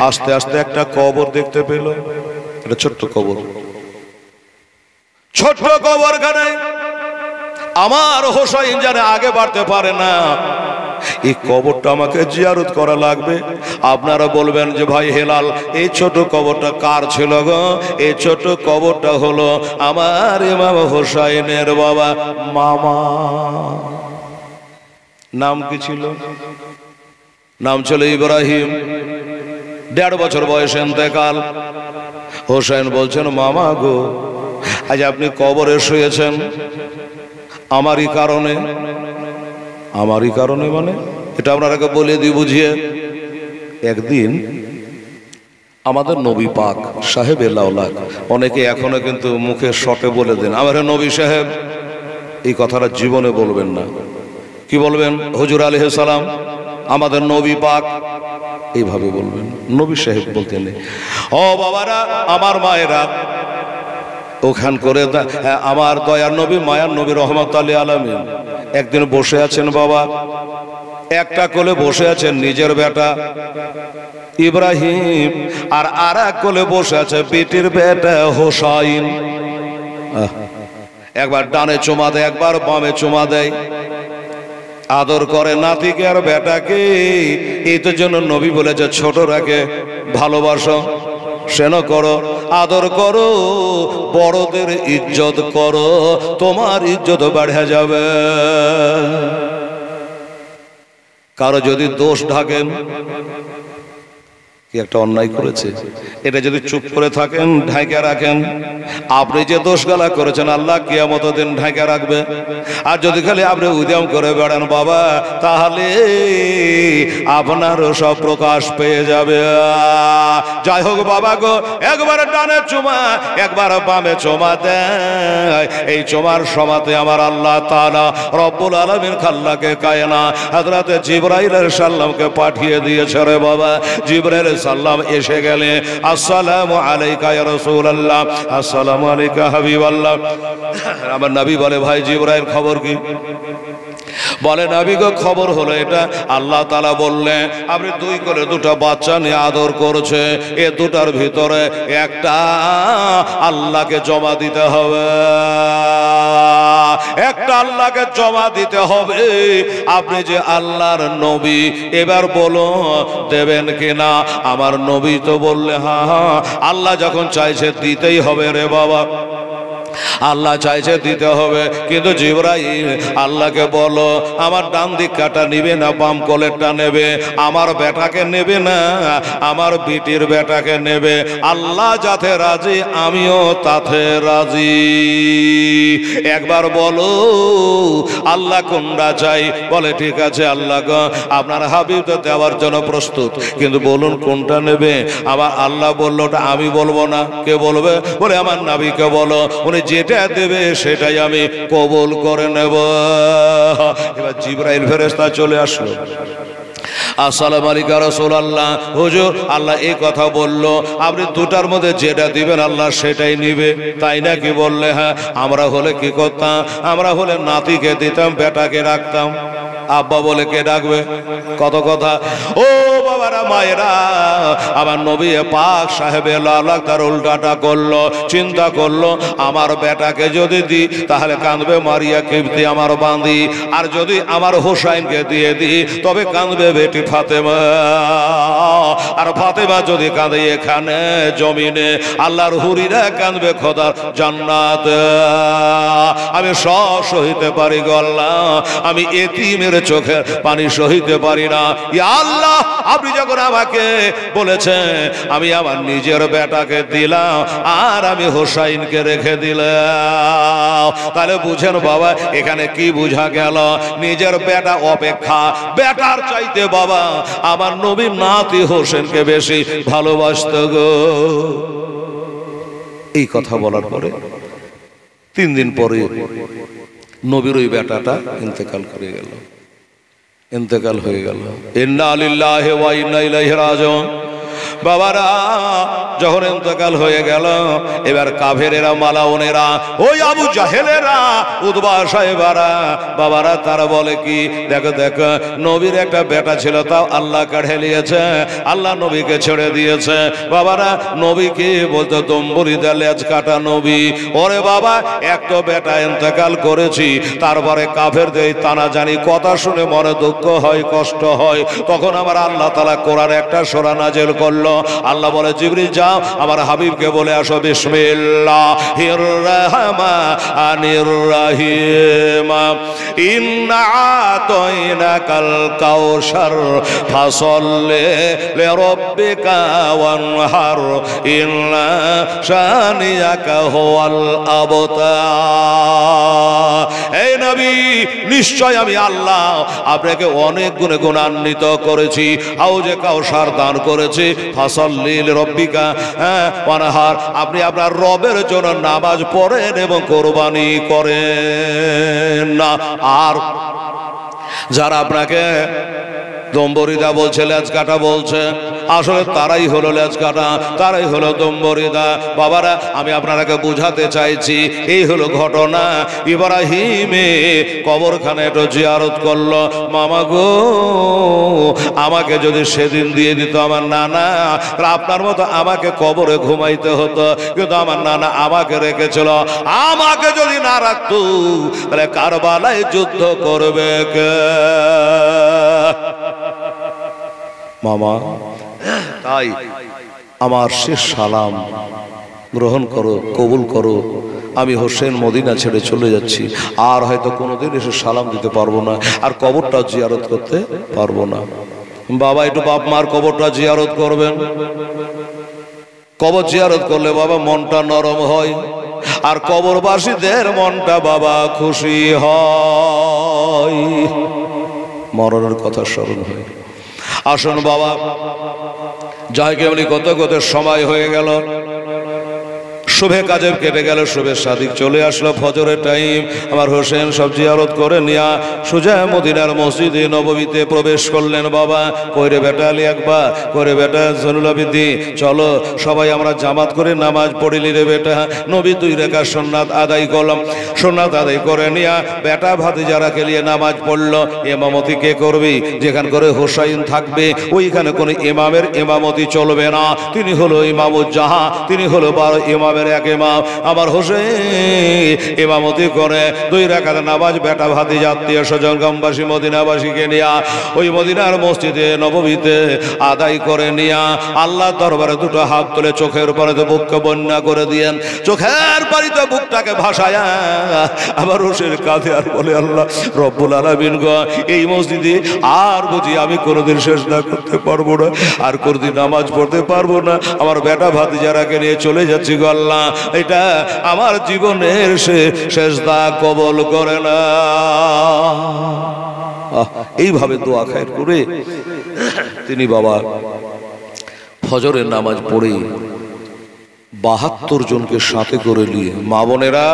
আস্তে আস্তে একটা কবর দেখতে পেল, একটা ছোট্ট কবর, ছোট্ট কবরখানে আমার হোসাইন জানে আগে বাড়তে পারে না, এই কবরটা আমাকে জিয়ারত করা লাগবে। আপনারা বলবেন যে ভাই হেলাল, এই ছোট কবরটা কার ছিল গো? এই ছোট কবরটা হলো আমার ইমাম হোসাইনের বাবা মামা। নাম কি ছিল? নাম ছিল ইব্রাহিম। 1.5 বছর বয়সে ইন্তেকাল। হোসাইন বলছেন, মামা গো, আজ আপনি কবরে শুয়েছেন আমারই কারণে। আমারই কারণে মানে এটা আপনারাকে বলে দিই বুঝিয়ে। একদিন আমাদের নবী পাক সাহেব এলাউলাক, অনেকে এখনো কিন্তু মুখে শটে বলে দেন আমার নবী সাহেব, এই কথাটা জীবনে বলবেন না। কি বলবেন? হুজুর আলাইহিস সালাম, আমাদের নবী পাক, এইভাবে বলবেন, নবী সাহেব বলতে নেই। ও বাবারা, আমার মায়েরা, ওখান করে আমার দয়ার নবী মায়ার নবী রহমাতুল লিল আলামিন একদিন বসে আছেন বাবা, একটা কোলে বসে আছেন নিজের বেটা ইব্রাহিম, আর আরেক কোলে বসে আছে বেটির বেটা হোসাইন। একবার ডানে চুমা দেয়, একবার বামে চুমা দেয়, আদর করে নাতিকে আর বেটাকে। এই তো জন্য নবী বলেছে ছোটরাকে ভালোবাসো, স্নেহ করো, আদর করো, বড়দের ইজ্জত করো, তোমার ইজ্জত বেড়ে যাবে। কারো যদি দোষ ঢাকেন, কি একটা অন্যায় করেছে, এটা যদি চুপ করে থাকেন, ঢাকা রাখেন, আপনি যে দোষগালা করেছেন আল্লাহ কিয়ামত দিন ঢাকা রাখবে। আর যদি খালি আপনি উদ্যম করে বেড়ান বাবা, তাহলে আপনারও সব প্রকাশ পেয়ে যাবে। যাই হোক বাবা গো, একবার ডানে চুমা একবার বামে চুমা দেয়, এই চুমার সমাতে আমার আল্লাহ তাআলা রব্বুল আলামিন খাল্লাকে কায়না হযরত জিবরাইল সাল্লামকে পাঠিয়ে দিয়েছে রে বাবা। জিবরাইল সাল্লাম এসে গেলে, আসসালামু আলাইকা ইয়া রাসূলুল্লাহ, আসসালামু আলাইকা হাবিবাল্লাহ। আমার নবী বলে, ভাই জিবরাইল খবর কি? বলে, নবী গো খবর হলো এটা, আল্লাহ তাআলা বললেন আপনি দুই করে দুটো বাচ্চা নিয়ে আদর করছে, এ দুটার ভিতরে একটা আল্লাহকে জমা দিতে হবে, একটা আল্লাহকে জমা দিতে হবে। আপনি যে আল্লাহর নবী, এবার বলো দেবেন কিনা? আমার নবী তো বললে হ্যাঁ হ্যাঁ, আল্লাহ যখন চাইছে দিতেই হবে রে বাবা, আল্লাহ চাইছে দিতে হবে। কিন্তু জিবরাইল আল্লাহকে বলো, আমার ডান দিক কাটা নিবে না বাম কোলেরটা নেবে, আমার বেটাকে নেবে না আমার বিটির বেটাকে নেবে। আল্লাহ যাতে রাজি আমিও তাতে রাজি। একবার বলো আল্লাহ কোনটা চাই? বলে ঠিক আছে আল্লাহ গো, আপনার হাবিব তো দেওয়ার জন্য প্রস্তুত, কিন্তু বলুন কোনটা নেবে? আবার আল্লাহ বললো ওটা আমি বলবো না, কে বলবে? বলে আমার নবীকে বলো, উনি যেটা দেবে সেটাই আমি কবুল করে নেব। এবার জিবরাইল ফেরেশতা চলে আসলো, আসসালামু আলাইকা রাসূলুল্লাহ, হুজুর আল্লাহ এই কথা বললো, আপনি দুটার মধ্যে যেটা দিবেন আল্লাহ সেটাই নিবে, তাই নাকি? বললে হ্যাঁ। আমরা হলে কি করতাম? আমরা হলে নাতিকে দিতাম, বেটাকে রাখতাম। আব্বা বলে কে ডাকবে? কত কথা। ও বাবারা মায়েরা, আমার নবী পাক সাহেবে লালাক তার উল্টাটা করলো, চিন্তা করলো আমার বেটাকে যদি দিই তাহলে কাঁদবে মারিয়া কিবতি আমার বাঁধি, আর যদি আমার হোসাইনকে দিয়ে দিই তবে কাঁদবে বেটি ফাতেমা, আর ফাতেমা যদি কাঁদে এখানে জমিনে আল্লাহর হুরিরা কাঁদবে খোদার জান্নাত। আমি সব সহিতে পারি গো আল্লাহ, আমি এতিমের চোখের পানি সহিতে পারি না। ইয়া আল্লাহ, আপনি যখন আমাকে বলেছেন আমি আমার নিজের বেটাকে দিলাম আর আমি হোসাইনকে রেখে দিলাম, তাহলে বুঝেন বাবা এখানে কি বুঝা গেল? নিজের বেটা অপেক্ষা বেটার চাইতে বাবা আমার নবীর নাতি হোসেনকে বেশি ভালোবাসত গো। এই কথা বলার পরে 3 দিন পরে নবীর ওই বেটাটা ইন্তেকাল করে গেল, ইন্তেকাল হয়ে গেল। ইন্না লিল্লাহি ওয়া ইন্না ইলাইহি রাজিউন। বাবারা যখন ইন্তেকাল হয়ে গেল, এবার কাফেরেরা মালাউনেরা ওই আবু জাহেলেরা উতবা সাহেবারা বাবারা তারা বলে কি, দেখো দেখো নবীর একটা বেটা ছিল তাও আল্লাহ কাঢ়ে নিয়েছে, আল্লাহ নবীকে ছেড়ে দিয়েছে। বাবারা নবীকে বলতো দম্বরিদা লেজ কাটা নবী। ওরে বাবা, এক তো বেটা ইন্তেকাল করেছি, তারপরে কাফেরদের তানা জানি কথা শুনে মনে দুঃখ হয়, কষ্ট হয়। তখন আমার আল্লাহ তাআলা কোরআন একটা সূরা নাযিল করলো। আল্লাহ বলে জিবরিল যাও আমার হাবিবকে বলে আসো বিসমিল্লাহির রহমানির রহিম ইন্না আতাইনাকাল কাউসার ফাসাল্লি লিরাব্বিকা ওয়ানহার ইন্না শানিয়াকা হুয়াল আবতার। এই নবী, নিশ্চয় আমি আল্লাহ আপনাকে অনেক গুণে গুণান্বিত করেছি, হাউজে কাউসার দান করেছি, ফাসাল্লি লিরাব্বিকা ওয়ানহার, আপনি আপনার রবের জন্য নামাজ পড়েন এবং কোরবানি করেন না। আর যারা আপনাকে দম্বরিদা বলছে, লেজ কাটা বলছে, আসলে তারাই হলো লেজ কাটা, তারাই হলো দম্বরিদা। বাবারা আমি আপনারাকে বুঝাতে চাইছি, এই হলো ঘটনা। ইব্রাহিমে কবরখানে একটু জিয়ারত করলো। মামা গো, আমাকে যদি সেদিন দিয়ে দিত আমার নানা, আপনার মতো আমাকে কবরে ঘুমাইতে হতো, কিন্তু আমার নানা আমাকে রেখেছিল। আমাকে যদি না রাখতো তাহলে কারবালায় যুদ্ধ করবে কে? মামা, তাই আমার শেষ সালাম গ্রহণ করো, কবুল করো। আমি হোসেন মদিনা ছেড়ে চলে যাচ্ছি, আর হয়তো কোনোদিন এসে সালাম দিতে পারবো না, আর কবরটা জিয়ারত করতে পারবো না। বাবা একটু বাপ মার কবরটা জিয়ারত করবেন। কবর জিয়ারত করলে বাবা মনটা নরম হয়, আর কবরবাসীদের মনটা বাবা খুশি হয়, মরণের কথা স্মরণ হয়। আসুন বাবা, যাই কেমনি কত কত সময় হয়ে গেল, শুভে কাজে কেটে গেল, শুভে সাদিক চলে আসলো, ফজরের টাইম। আমার হোসেন সব জিয়ারত করে নিয়া সোজা মদিনার মসজিদে নববীতে প্রবেশ করলেন। বাবা কইরে বেটা আলী আকবা, কইরে বেটা জনুল আবিদি, চলো সবাই আমরা জামাত করে নামাজ পড়িলি রে বেটা। নবী 2 রাকাত সুন্নাত আদায় করলাম। সুন্নাত আদায় করে নিয়া বেটা ভাতিজারা নিয়ে নামাজ পড়লো। ইমামতি কে করবি? যেখান করে হোসাইন থাকবে ওইখানে কোনো ইমামের ইমামতি চলবে না। তিনি হলো ইমামুজ্জাহা, তিনি হলো 12 ইমামের এক ইমাম। আমার হোসেন ইমামতি করে 2 রাকাত নামাজ বেটা ভাতিজা আত্মীয় স্বজন গ্রামবাসী মদিনাবাসীকে নিয়া ওই মদিনার মসজিদে নববীতে আদায় করে নিয়া আল্লাহ দরবারে 2টো হাত তুলে চোখের পানিতে বুককে বন্যা করে দিয়েন। চোখের পানিতে বুকটাকে ভাসায়া আবার হোসেন কাঁধে আর বলে, আল্লাহ রব্বুল আলামিন গো, এই মসজিদে আর বুঝি আমি কোনোদিন শেষ না করতে পারবো না, আর কোনোদিন নামাজ পড়তে পারবো না। আমার বেটা ভাতিজারাকে নিয়ে চলে যাচ্ছি গো আল্লাহ, এটা আমার জীবনের শেষদা কবল করে না। এইভাবে দোয়া খায়ের করে তিনি বাবা ফজরের নামাজ পড়ে 72 জনকে সাথে করে নিয়ে, মা বোনেরা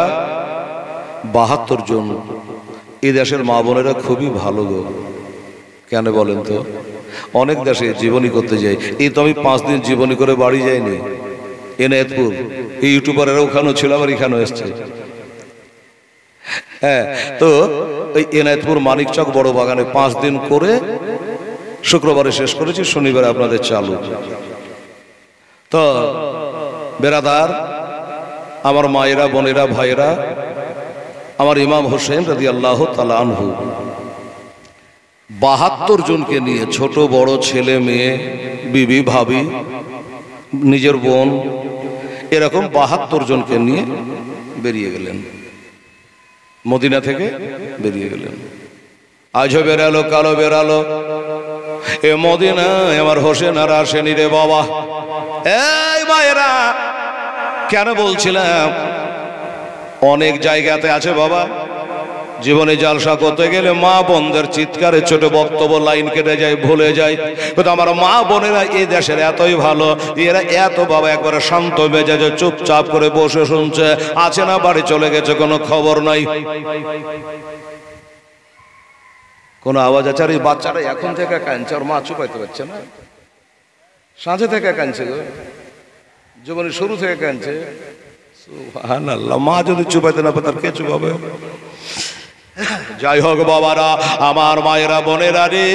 72 জন। এই দেশের মা বোনেরা খুবই ভালো গো, কেন বলেন তো? অনেক দেশে জীবনী করতে যাই, এই তো আমি 5 দিন জীবনী করে বাড়ি যাইনি। এনায়েতপুর এই ইউটিউবারেরা ওখানেও ছিল, আবার এখানেও এসছে। হ্যাঁ, তো ওই এনায়েতপুর মানিকচক বড় বাগানে 5 দিন করে শুক্রবারে শেষ করেছি, শনিবারে আপনাদের চালু। তো বেরাদার, আমার মায়েরা, বোনেরা, ভাইয়েরা, আমার ইমাম হোসেন রাদিয়াল্লাহু তাআলা আনহু 72 জনকে নিয়ে, ছোট বড় ছেলে মেয়ে, বিবি ভাবি, নিজের বোন, এরকম 72 জনকে নিয়ে বেরিয়ে গেলেন, মদিনা থেকে বেরিয়ে গেলেন। আজও বেরালো, কালো বেরালো, এ মদিনায় আমার হোসেন আর আসেনি রে বাবা। এই মায়েরা, কেন বলছিলাম অনেক জায়গাতে আছে বাবা, জীবনে জালসা করতে গেলে মা বোনদের চিৎকারে ছোট বক্তব্য লাইন কেটে যায়, ভুলে যায়। কিন্তু আমার মা বোনেরা এই দেশের এতই ভালো, এরা এত বাবা একবারে শান্ত মেজাজে চুপচাপ করে বসে শুনছে, আছে না বাড়ি চলে গেছে কোনো খবর নাই, কোনো আওয়াজ আছে। আর এই বাচ্চারা এখন থেকে কাঁদছে, ওর মা চুপাইতে পারছে না, সাঁঝে থেকে কাঁদছে গো, জীবনের শুরু থেকে কাঁদছে। সুবহানাল্লাহ, মা যদি চুপাইতে না পারে তার কে চুপাবে? যাই হোক বাবারা, আমার মায়েরা, বোনেরা রে,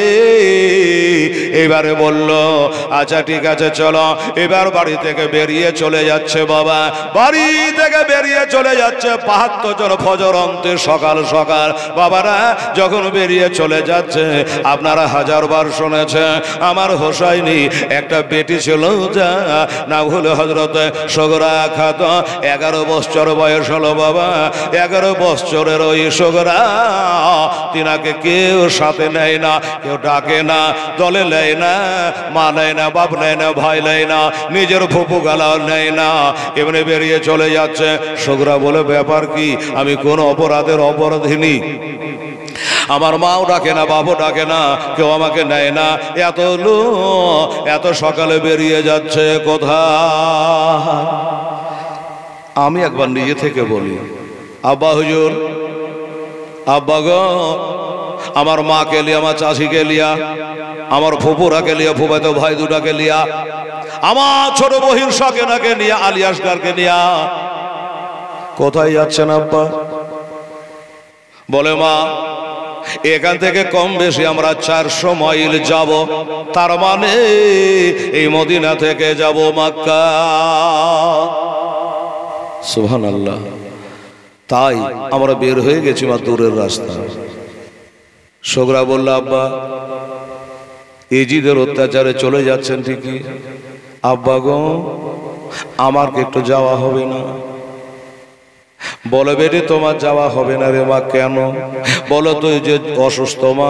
এবারে বলল আচ্ছা ঠিক আছে চলো, এবার বাড়ি থেকে বেরিয়ে চলে যাচ্ছে বাবা, বাড়ি থেকে বেরিয়ে চলে যাচ্ছে 72 জন ফজর অন্তে সকাল সকাল। বাবারা যখন বেরিয়ে চলে যাচ্ছে, আপনারা 1000 বার শুনেছে আমার হোসাইনি একটা বেটি ছিল, যা না হলে হযরতে সগরা খাতুন, 11 বছর বয়স হলো বাবা। 11 বছরের ওই সগরা, তিনাকে কেউ সাথে নেয় না, কেউ ডাকে না, দলে নেয় না, মা নেয় না, বাপ নেয় না, ভাই নেয় না, নিজের ফুপু গালাও নেয় না, এমনি বেরিয়ে চলে যাচ্ছে। সগরা বলে, ব্যাপার কি? আমি কোন অপরাধের অপরাধিনী, আমার মাও ডাকে না, বাবু ডাকে না, কেউ আমাকে নেয় না, এত সকালে বেরিয়ে যাচ্ছে কোথায়? আমি একবার নিজে থেকে বলি, আব্বা হুজুর, আব্বা গো, আমার মাকে লিয়া, আমার চাষিকে লিয়া, আমার ফুপুরাকে লিয়া, ফুফাতো ভাই দুটাকে লিয়া, আমার ছোট বহির সকেনাকে নিয়ে, আলিয়াসগারকে নিয়া কোথায় যাচ্ছেন আব্বা? বলে, মা এখান থেকে কম বেশি আমরা 400 মাইল যাব, তার মানে এই মদিনা থেকে যাব মক্কা। সুবহানাল্লাহ। তাই আমরা বের হয়ে গেছি মা দূরের রাস্তা। সগরা বলল, আব্বা এজিদের অত্যাচারে চলে যাচ্ছেন ঠিকই, আব্বা গো আমার একটু যাওয়া হবে না? বলে বেটি তোমার যাওয়া হবে না রে মা। কেন? বলো তুই যে অসুস্থ মা,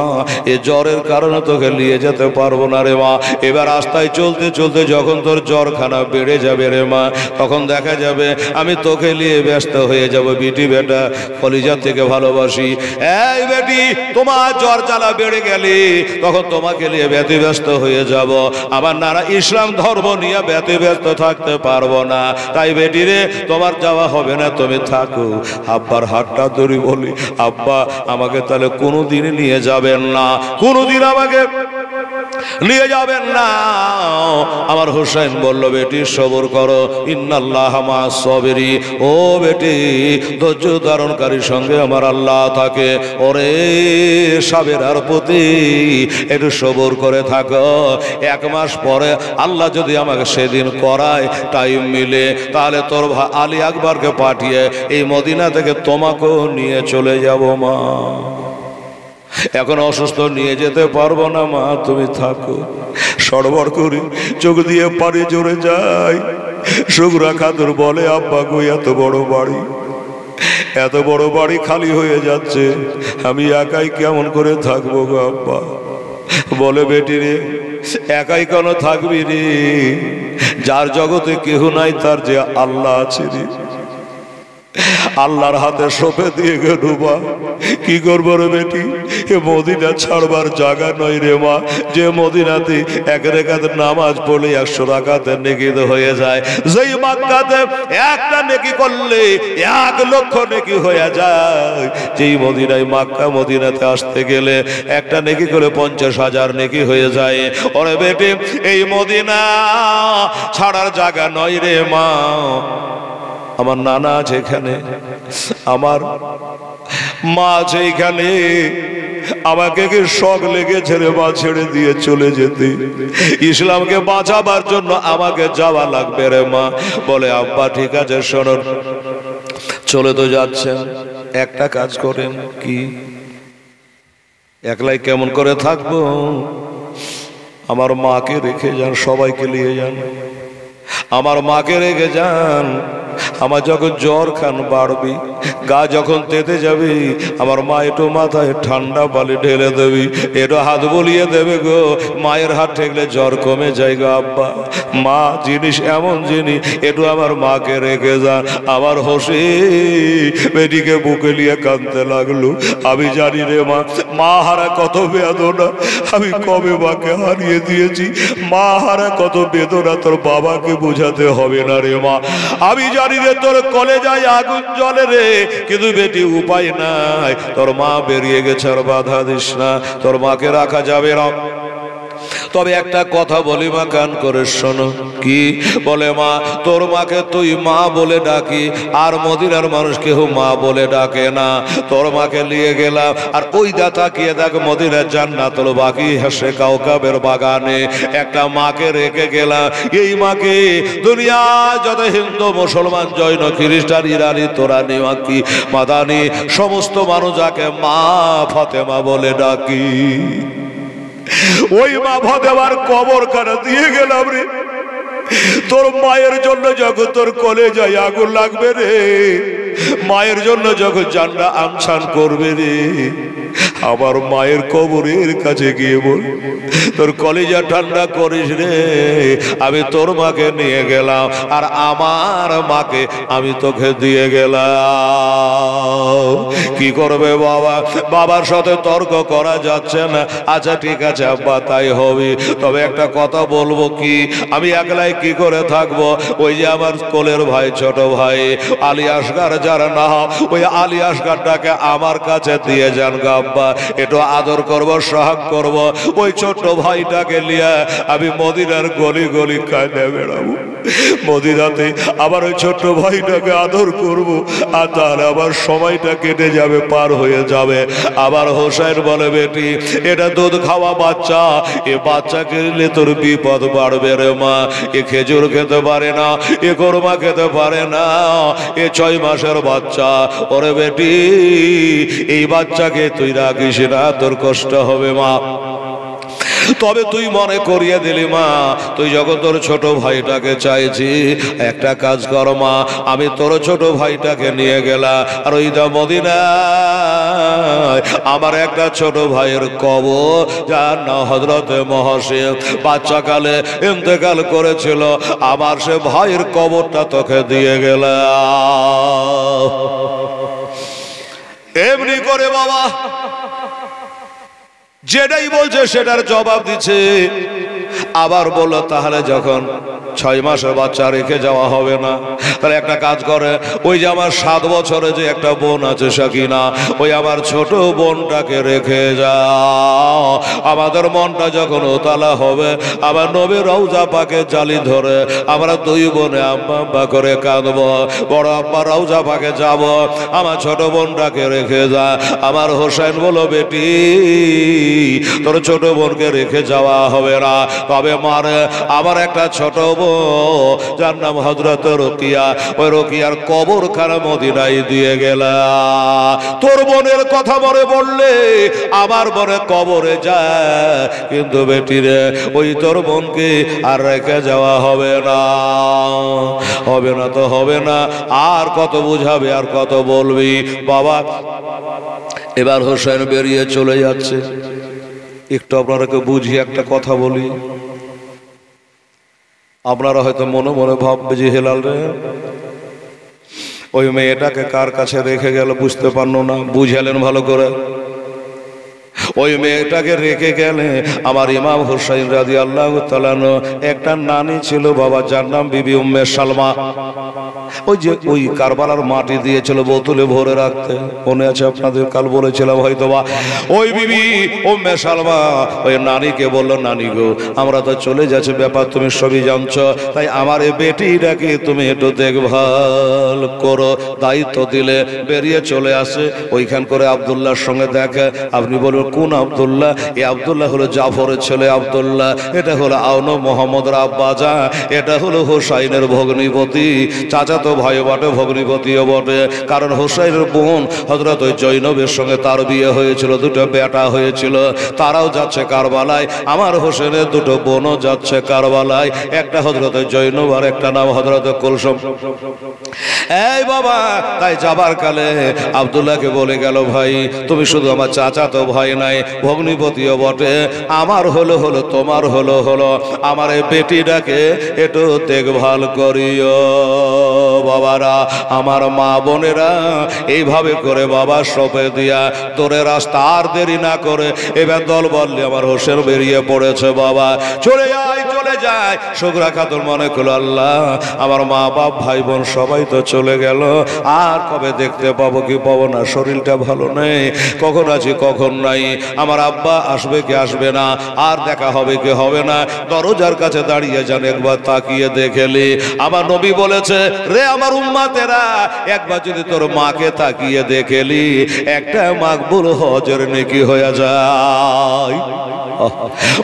এ জ্বরের কারণে তোকে নিয়ে যেতে পারবো না রে মা। এবার রাস্তায় চলতে চলতে যখন তোর জ্বরখানা বেড়ে যাবে রে মা, তখন দেখা যাবে আমি তোকে নিয়ে ব্যস্ত হয়ে যাব। বিটি বেটা কলিজা থেকে ভালোবাসি, এই বেটি তোমার জ্বর জ্বালা বেড়ে গেলে তখন তোমাকে নিয়ে ব্যতিব্যস্ত হয়ে যাব। আমার নানা ইসলাম ধর্ম নিয়ে ব্যতিব্যস্ত থাকতে পারবো না। তাই বেটি রে তোমার যাওয়া হবে না, তুমি থাকো। আব্বার হাতটা ধরে বলি, আব্বা আমাকে তাহলে কোনোদিনই নিয়ে যাবেন না, কোনোদিন আমাকে নিয়ে যাবেন না। আমার হোসেন বলল, বেটি সবর করো, ইন্নাল্লাহ মা'আস সাবিরিন। ও বেটি, ধৈর্য ধারণকারীর সঙ্গে আমার আল্লাহ থাকে। ওরে সাবেরার প্রতি একটু সবর করে থাকো। 1 মাস পরে আল্লাহ যদি আমাকে সেদিন করায় টাইম মিলে, তাহলে তোর আলী আকবরকে পাঠিয়ে এই মদিনা থেকে তোমাকেও নিয়ে চলে যাব মা। এখন অসুস্থ নিয়ে যেতে পারবো না মা, তুমি থাকো। সড়বড় করি চোখ দিয়ে পানি জোরে যায়। সুগরা খাতুর বলে, আব্বা গো এত বড় বাড়ি খালি হয়ে যাচ্ছে, আমি একাই কেমন করে থাকবো গো আব্বা। বলে, বেটি রে একাই কেন থাকবি রে? যার জগতে কেহ নাই তার যে আল্লাহ আছে রে। আল্লাহর হাতে সঁপে দিয়ে ডুবা কি করবো রে বেটি? এ মদিনা ছাড়বার জায়গা নয় রে মা, যে মদিনাতে 1 রাকাত নামাজ পড়লে 100 রাকাতের নেকি হয়ে যায়। যেই মক্কাতে একটা নেকি করলে 1 লক্ষ নেকি হয়ে যায়, যেই মদিনায় মক্কা মদিনাতে আসতে গেলে একটা নেকি করে 50,000 নেকি হয়ে যায়। ওরে বেটি, এই মদিনা ছাড়ার জায়গা নয় রে মা। আমার নানা আছে এখানে, আমার মা আছে এখানে, আমাকে কি শখ লেগেছে রে মা ছেড়ে দিয়ে চলে যেতে? ইসলামকে বাঁচাবার জন্য আমাকে যাওয়া লাগবে রে মা। বলে, আব্বা ঠিক আছে শোনো, চলে তো যাচ্ছেন, একটা কাজ করেন। কি? একলাই কেমন করে থাকবো? আমার মাকে রেখে যান, সবাইকে নিয়ে যান, আমার মাকে রেখে যান। আমার যখন জ্বর খান বাড়বি, গা যখন তেতে যাবি, আমার মা একটু মাথায় ঠান্ডা বালি ঢেলে দেবি, একটু হাত বলিয়ে দেবে গো। মায়ের হাত ঠেকলে জ্বর কমে যায় গো আব্বা। মা জিনিস এমন জিনিস, একটু আমার মাকে রেখে যান। আমার হোসে বেটিকে বুকে নিয়ে কাঁদতে লাগলো। আমি জানি রে মা, মা হারা কত বেদনা, আমি কবে মাকে হারিয়ে দিয়েছি। মা হারা কত বেদনা তোর বাবাকে বোঝাতে হবে না রে মা। আমি জানি রে তোর কলেজায় আগুন জ্বলে রে, কিন্তু বেটি উপায় নাই। তোর মা বেরিয়ে গেছে, আর বাধা দিস না, তোর মাকে রাখা যাবে না। তবে একটা কথা বলি মা, কান করে শোনো। কি? বলে, মা তোর মাকে তুই মা বলে ডাকি, আর মদিনার মানুষ কেউ মা বলে ডাকে না। তোর মাকে নিয়ে গেলাম, আর ওই তাকিয়ে দেখ মদিনার জান্নাতুল বাকি হেসে কাউকাবের বাগানে একটা মাকে রেখে গেলাম। এই মাকে দুনিয়া যত হিন্দু মুসলমান জৈন খ্রিস্টান ইরানি তোরানি মাকি মাদানি সমস্ত মানুষ যাকে মা ফাতেমা বলে ডাকি, ওই মা ফাতেমার কবর খানা দিয়ে গেলাম রে। তোর মায়ের জন্য যখন তোর কলেজায় আগুন লাগবে রে, মায়ের জন্য যখন জান্না আনছান করবে রে, আমার মায়ের কবরের কাছে গিয়ে বল, তোর কলেজা ঠান্ডা করিস রে, আমি তোর মাকে নিয়ে গেলাম, আর আমার মাকে আমি তোকে দিয়ে গেলাম। কি করবে বাবা? বাবার সাথে তর্ক করা যাচ্ছে না। আচ্ছা ঠিক আছে আব্বা, তাই হবে। তবে একটা কথা বলবো, কি আমি একলাই কি করে থাকবো? ওই যে আমার কোলের ভাই, ছোট ভাই আলী আসগার যারা না, ওই আলী আসগারটাকে আমার কাছে দিয়ে যান গো আব্বা, একটু আদর করবো, সোহাগ করবো। ওই ছোট্ট ভাইটাকে নিয়ে আমি মদিনার গলি গলি কাঁদে বেড়াবো। মদিনাতে আবার ওই ছোট্ট ভাইটাকে আদর করব, আর তাহলে আবার সময়টা কেটে যাবে, পার হয়ে যাবে। আবার হোসেন বলে, বেটি এটা দুধ খাওয়া বাচ্চা, এ বাচ্চাকে নিলে তোর বিপদ বাড়বে রে মা। এ খেজুর খেতে পারে না, এ কোরমা খেতে পারে না, এ 6 মাসের বাচ্চা। ওরে বেটি, এই বাচ্চাকে তুই রাখিস না, তোর কষ্ট হবে মা। তবে তুই মনে করিয়ে দিলি মা, তুই যখন তোর ছোট ভাইটাকে চাইছি, একটা কাজ কর মা, আমি তোর ছোট ভাইটাকে নিয়ে গেলাম আর ওই মদিনায় আমার একটা ছোট ভাইয়ের কবর, যার নাম হযরতে মহসিন, বাচ্চাকালে ইন্তেকাল করেছিল, আমার সে ভাইয়ের কবরটা তোকে দিয়ে গেলাম। এমনি করে বাবা যেটাই বলছে সেটার জবাব দিচ্ছে। আবার বললো তাহলে যখন 6 মাসের বাচ্চা রেখে যাওয়া হবে না, তাহলে একটা কাজ করে, ওই যে আমার 7 বছরে যে একটা বোন আছে সাকিনা, ওই আমার ছোট বোনটাকে রেখে যাও। আমাদের মনটা যখন উতালা হবে, আমার নবীর রওজা পাকে জালি ধরে আমরা 2 বোনে আম্মা আম্মা করে কাঁদবো। বড় আব্বা রওজা পাকে যাব, আমার ছোট বোনটাকে রেখে যা। আমার হোসেন বলো বেটি, তোর ছোট বোনকে রেখে যাওয়া হবে না, তবে মারে আমার একটা ছোট বোন যার নাম হযরত রোকিয়া, ওই রোকিয়ার কবরখানা মদিনায় দিয়ে গেলা। তোর বোনের কথা মনে পড়লে আমার মনে কবরে যায়, কিন্তু বেটি রে ওই তোর বোনকে আর রেখে যাওয়া হবে না। হবে না তো হবে না, আর কত বুঝাবে আর কত বলবি বাবা। এবার হোসেন বেরিয়ে চলে যাচ্ছে। একটু আপনারাকে বুঝিয়ে একটা কথা বলি, আপনারা হয়তো মনে মনে ভাববে যে হেলাল রে ওই মেয়েটাকে কার কাছে রেখে গেল বুঝতে পারলো না। বুঝালেন ভালো করে, ওই মেয়েটাকে রেখে গেলে আমার ইমাম হুসাইন রাদিয়াল্লাহু তাআলা একটা নানি ছিল বাবা, যার নাম বিবি উম্মে সালমা। ওই যে ওই কারবালার মাটি দিয়েছিল বোতলে ভরে রাখতে, মনে আছে আপনাদের? কাল বলেছিলাম হয়তোবা। ওই বিবি উম্মে সালমা ওই নানিকে বলল, নানি গো আমরা তো চলে যাচ্ছি, ব্যাপার তুমি সবই জানছো, তাই আমার এই বেটিটাকে তুমি একটু দেখভাল করো। দায়িত্ব দিলে বেরিয়ে চলে আসে। ওইখান করে আব্দুল্লাহর সঙ্গে দেখে। আপনি বলুন কোন আব্দুল্লাহ? এই আব্দুল্লাহ হলো জাফরের ছেলে আব্দুল্লাহ, এটা হলো আউন মোহাম্মদের আব্বাজা, এটা হলো হোসাইনের ভগ্নিপতি, চাচাতো ভাই বটে, ভগ্নিপতিও বটে। কারণ হোসাইনের বোন হযরত জৈনবের সঙ্গে তার বিয়ে হয়েছিল, 2টো বেটা হয়েছিল, তারাও যাচ্ছে কারবালায়। আমার হোসেনের 2টো বোনও যাচ্ছে কারবালায়, একটা হযরত জৈনব আর একটা নাম হযরত কুলসুম। এই বাবা, তাই যাবার কালে আব্দুল্লাহকে বলে গেল, ভাই তুমি শুধু আমার চাচাতো ভাই নাই, ভগ্নিপতিও বটে, আমার হলো হলো তোমার হলো হলো, আমার এই বেটিটাকে একটু দেখভাল করিও। বাবারা, আমার মা বোনেরা এইভাবে করে বাবা সপে দিয়া তোরে রাস্তা আর দেরি না করে এবার দল বললে আমার হোসেন বেরিয়ে পড়েছে। বাবা চলে যায় চলে যায়। শুকরা খাতুন মনে করলো, আল্লাহ আমার মা বাপ ভাই বোন সবাই তো চলে গেল, আর কবে দেখতে পাবো কি পাবো না, শরীরটা ভালো নেই, কখন আছি কখন নাই, আমার আব্বা আসবে কি আসবে না, আর দেখা হবে কি হবে না। দরজার কাছে দাঁড়িয়ে যান, একবার তাকিয়ে দেখেলি। আমার নবী বলেছে, রে আমার উম্মতেরা, একবার যদি তোর মাকে তাকিয়ে দেখেলি, একটা মাকবুল হজের নেকি হয়ে যায়,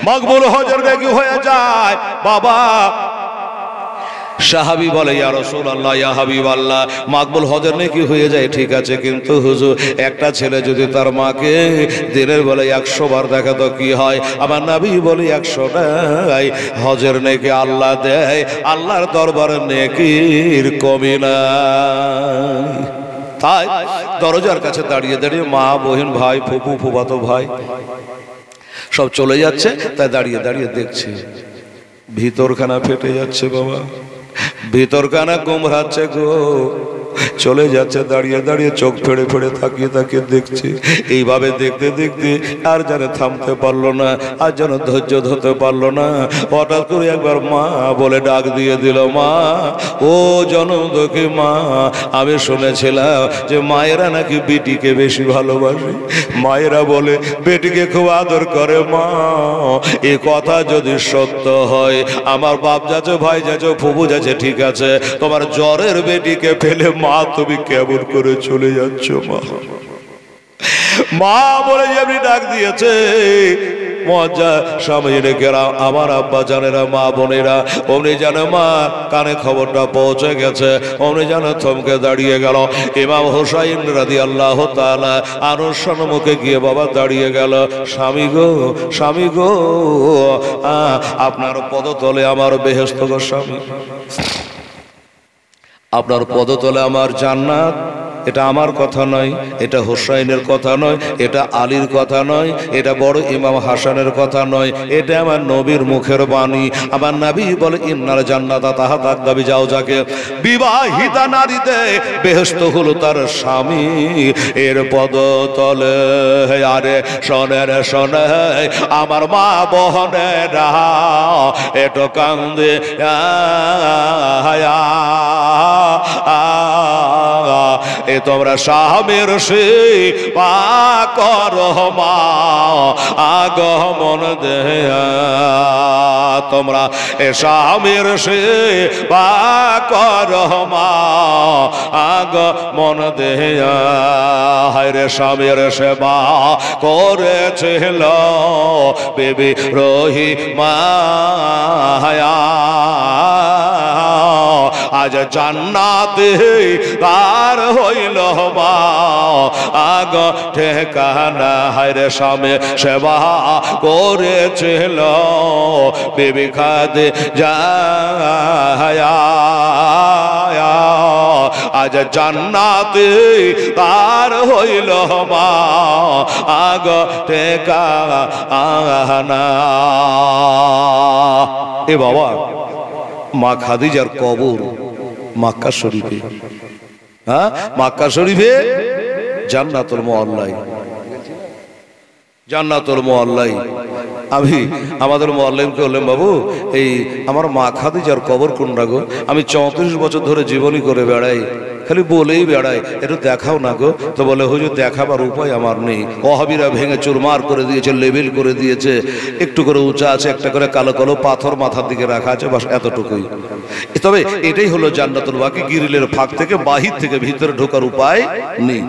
মাকবুল হজের নেকি হয়ে যায়। বাবা সাহাবী বলে, ইয়া রাসূলুল্লাহ, ইয়া হাবিবাল্লাহ, মাকবুল হজের নেকি হয়ে যায় ঠিক আছে, কিন্তু হুজুর একটা ছেলে যদি তার মাকে দিনের বেলা 100 বার দেখে তো কি হয়? আমার নবী বলে 100টাই হজের নেকি আল্লাহ দেয়, আল্লাহর দরবারে নেকির কমি নাই। তাই দরজার কাছে দাঁড়িয়ে দাঁড়িয়ে মা বহিন ভাই ফুফু ফুফাতো ভাই সব চলে যাচ্ছে, তাই দাঁড়িয়ে দাঁড়িয়ে দেখছে। ভিতরখানা ফেটে যাচ্ছে বাবা, ভিতরখানা গুমরাচ্ছে গো, চলে যাচ্ছে। দাঁড়িয়ে দাঁড়িয়ে চোখ ফেড়ে ফেড়ে তাকিয়ে তাকিয়ে দেখছে। এইভাবে দেখতে দেখতে আর যেন থামতে পারলো না, আর যেন ধৈর্য ধরতে পারলো না। হঠাৎ করে একবার মা বলে ডাক দিয়ে দিল, মা ও জনমদুখী মা, আমি শুনেছিলাম যে মায়েরা নাকি বেটিকে বেশি ভালোবাসে, মায়েরা বলে বেটিকে খুব আদর করে। মা এ কথা যদি সত্য হয়, আমার বাপ যাচ্ছে, ভাই যাচ্ছে, ফুবু যাচ্ছে, ঠিক আছে, তোমার জ্বরের বেটিকে ফেলে মা তুমি কেমন করে চলে যাচ্ছ? মা মা বলে যেমনি ডাক দিয়েছে, মজ্জা স্বামীর কেরা আমার আব্বা জানেরা মা বোনেরা অমনি জানে মা কানে খবরটা পৌঁছে গেছে অমনি জানে থমকে দাঁড়িয়ে গেল ইমাম হুসাইন রাদিয়াল্লাহু তাআলা আরো সম্মুখে গিয়ে বাবা দাঁড়িয়ে গেল স্বামী গো আপনার পদতলে আমার বেহেশত গো স্বামী আপনার পদতলে আমার জান্নাত এটা আমার কথা নয় এটা হুসাইনের কথা নয় এটা আলীর কথা নয় এটা বড় ইমাম হাসানের কথা নয় এটা আমার নবীর মুখের বাণী আমার নবী বলে ইন্নাল জান্নাতা তাহাতা আকদাবি যাওজাকে বিবাহিতা নারীতে বেহেশত হলো তার স্বামী এর পদতলে আরে শোনে আমার মা বহনেরা এটো কান্দে এ তোমরা স্বামীর সেবা করো মা আগমন দেয়া তোমরা এ স্বামীর সেবা করো মা আগমন দেয়া হায়রে স্বামীর সেবা করেছিল বিবি রহিমা আজ জান্নাতে তার হইল মা আগ ঠেকানা হায়রে স্বামী সেবা করেছিল বিবি খাদে যায়া আজ জান্নাতে তার হইল মা আগ ঠেকানা এ বাবা মা খাদিজার কবর মক্কা শরীফে হ্যাঁ মক্কা শরীফে জান্নাতুল মুআল্লাই জান্নাতুল মুআল্লাই আমি আমাদের মুআল্লিমকে বললাম বাবু এই আমার মা খাদিজার কবর কোনটা গো আমি 34 বছর ধরে জীবনী করে বেড়াই খালি বলেই বেড়াই একটু দেখাও না গো তো বলে হুজুর দেখাবার উপায় আমার নেই ওয়াহাবিরা ভেঙে চুরমার করে দিয়েছে লেবেল করে দিয়েছে একটু করে উঁচা আছে একটা করে কালো কালো পাথর মাথার দিকে রাখা আছে বাস এতটুকুই তবে এটাই হলো জান্নাতুল বাকি গিরিলের ফাঁক থেকে বাহির থেকে ভিতরে ঢোকার উপায় নেই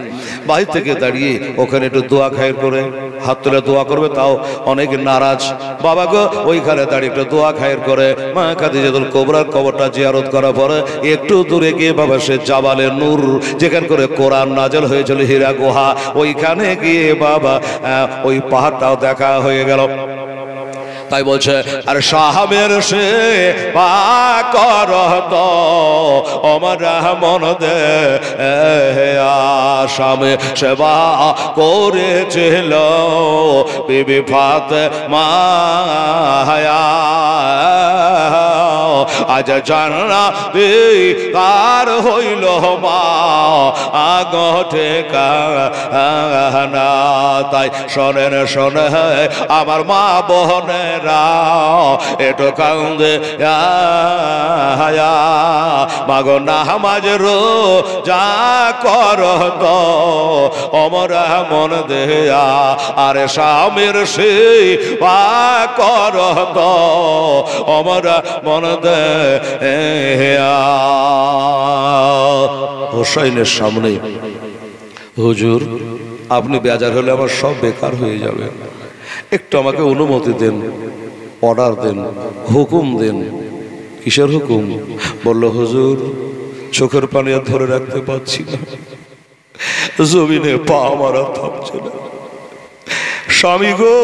বাহির থেকে দাঁড়িয়ে ওখানে একটু দোয়া খায়ের করে হাত তুলে দোয়া করবে তাও অনেক নারাজ বাবা গো ওইখানে দাঁড়িয়ে একটু দোয়া খায়ের করে মা খাদিজাতুল কুবরার কবরটা জিয়ারত করার পরে একটু দূরে গিয়ে বাবা সে জাবালে নূর যেখানে করে কোরআন নাজেল হয়েছিল হীরা গুহা ওইখানে গিয়ে বাবা ওই পাহাড়টাও দেখা হয়ে গেল তাই বলছে আর সাহাবের সে করত আমার মন দে আসামে সেবা করেছিল বিবি ফাতেমা আজ জান্নাতে তার হইল মা আগ ঠেকানা তাই শোনেন শোনে আমার মা বহনেরা এটো কান্দে মাগো নামাজ রোজা করত অমরা মন দেয়া আরে স্বামীর সেবা করত অমরা মন দেয়া হুসাইনের সামনে হুজুর আপনি বেজার হলে আমার সব বেকার হয়ে যাবে একটু আমাকে অনুমতি দেন অর্ডার দেন হুকুম দেন কিসের হুকুম বলল হুজুর চোখের পানি আর ধরে রাখতে পারছি না জমিনে পা আমার আর থামছে না স্বামী গো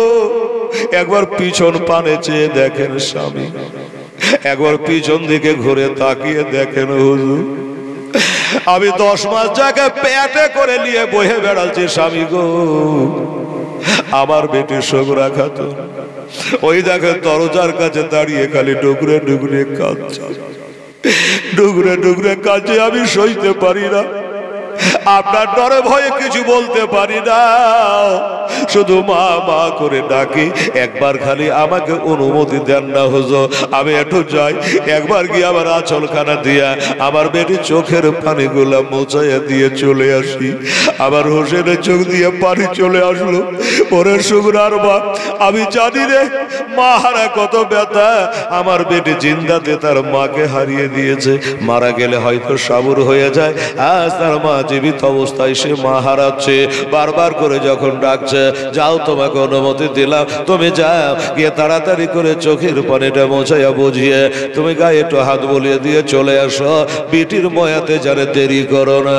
একবার পিছন পানে চেয়ে দেখেন স্বামী একবার পিছন দিকে ঘুরে তাকিয়ে দেখেন হুজুর আমি 10 মাস জায়গায় পেটে করে নিয়ে বহে বেড়াচ্ছি স্বামী গো আমার বেটি শোকরা খাতো ওই দেখেন দরজার কাছে দাঁড়িয়ে খালি ডুগরে ডুগরে কাঁদছে ডুগরে ডুগরে কাঁদছে আমি সইতে পারি না আপনার ডরে ভয়ে কিছু বলতে পারি না শুধু মা মা করে ডাকি একবার খালি আমাকে অনুমতি দেন না হুজুর আমি একটু যাই একবার গিয়ে আমার আঁচলখানা দিয়া আমার বেটি চোখের পানিগুলা মোছাইয়া দিয়ে চলে আসি আবার হোসেনের চোখ দিয়ে পানি চলে আসলো ওরে শুকরার মা আমি জানি রে মা হারা কত ব্যথা আমার বেটি জিন্দাতে তার মাকে হারিয়ে দিয়েছে মারা গেলে হয়তো সাবুর হয়ে যায় আজ তার মা জীবিত মৃত অবস্থায় সে মা হারাচ্ছে, বারবার করে যখন ডাকছে, যাও তোমাকে অনুমতি দিলাম, তুমি যাও, গিয়ে তাড়াতাড়ি করে চোখের পানিটা মোছাইয়া বুঝিয়ে তুমি গায়ে একটু হাত বলিয়ে দিয়ে চলে আসো, বিটির ময়াতে যারে দেরি করো না।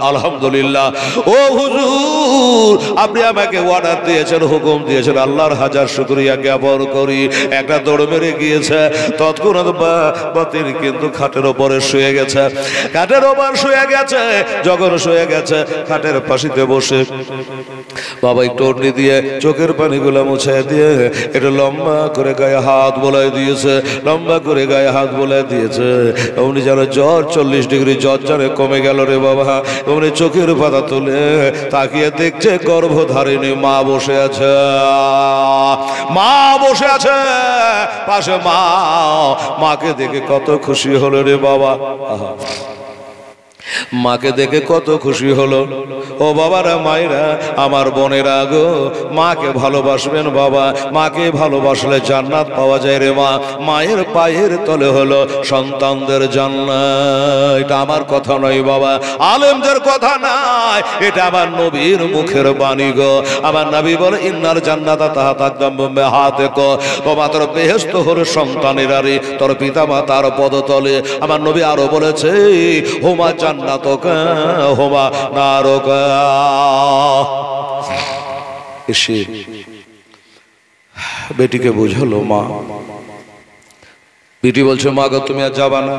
আলহামদুলিল্লাহ। ও হুজুর, আপনি আমাকে অর্ডার দিয়েছেন, হুকুম দিয়েছেন, আল্লাহর হাজার শুকরিয়া জ্ঞাপন করি। একটা দৌড় মেরে গিয়েছে, তৎক্ষণাৎ বাতিল কিন্তু খাটের ওপরে শুয়ে গেছে, খাটের ওপর শুয়ে গেছে। যখন শুয়ে গেছে, খাটের পাশিতে বসে বাবা একটু ওড়নি দিয়ে চোখের পানিগুলো মুছাই দিয়ে একটু লম্বা করে গায়ে হাত বোলাই দিয়েছে, লম্বা করে গায়ে হাত বোলাই দিয়েছে। উনি যেন জ্বর 40 ডিগ্রি জ্বর জানে কমে গেল রে বাবা। উনি চোখের পাতা তুলে তাকিয়ে দেখছে গর্ভধারিণী মা বসে আছে, মা বসে আছে পাশে। মাকে দেখে কত খুশি হলো রে বাবা, মাকে দেখে কত খুশি হলো। ও বাবারা, মায়েরা, আমার বোনেরা গো, মাকে ভালোবাসবেন বাবা, মাকে ভালোবাসলে জান্নাত পাওয়া যায় রে মা। মায়ের পায়ের তলে হলো সন্তানদের জান্নাত। এটা আমার কথা নয় বাবা, আলেমদের কথা নাই, এটা আমার নবীর মুখের বাণী গো। আমার নবী বলে, ইন্নার জান্নাতা তাহাতা আকদামে হাতেকো, বাবা তোর বেহেশত হলো সন্তানের আরে তোর পিতা মাতার পদতলে। আমার নবী আরো বলেছে, হুমা জান্নাতুকা হুমা নারুকা। এসে বেটিকে বুঝালো মা। বেটি বলছে, মা গো তুমি আর যাবা না,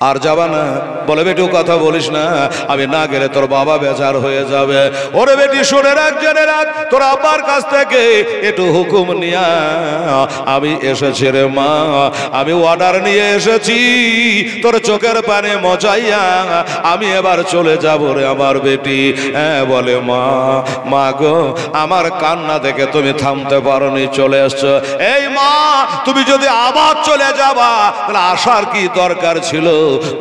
আর যাবা না? বলে, বেটি কথা বলিস না, আমি না গেলে তোর বাবা বেজার হয়ে যাবে। ওরে বেটি শুনে রাখ, জেনে রাখ, তোর আব্বার কাছ থেকে একটু হুকুম নিয়া আমি এসেছি রে মা, আমি অর্ডার নিয়ে এসেছি, তোর চোখের পানে মজাইয়া আমি এবার চলে যাব রে আমার বেটি। হ্যাঁ বলে, মা গো আমার কান্না দেখে তুমি থামতে পারোনি, চলে এসছো। এই মা, তুমি যদি আবার চলে যাবা তাহলে আসার কি দরকার ছিল?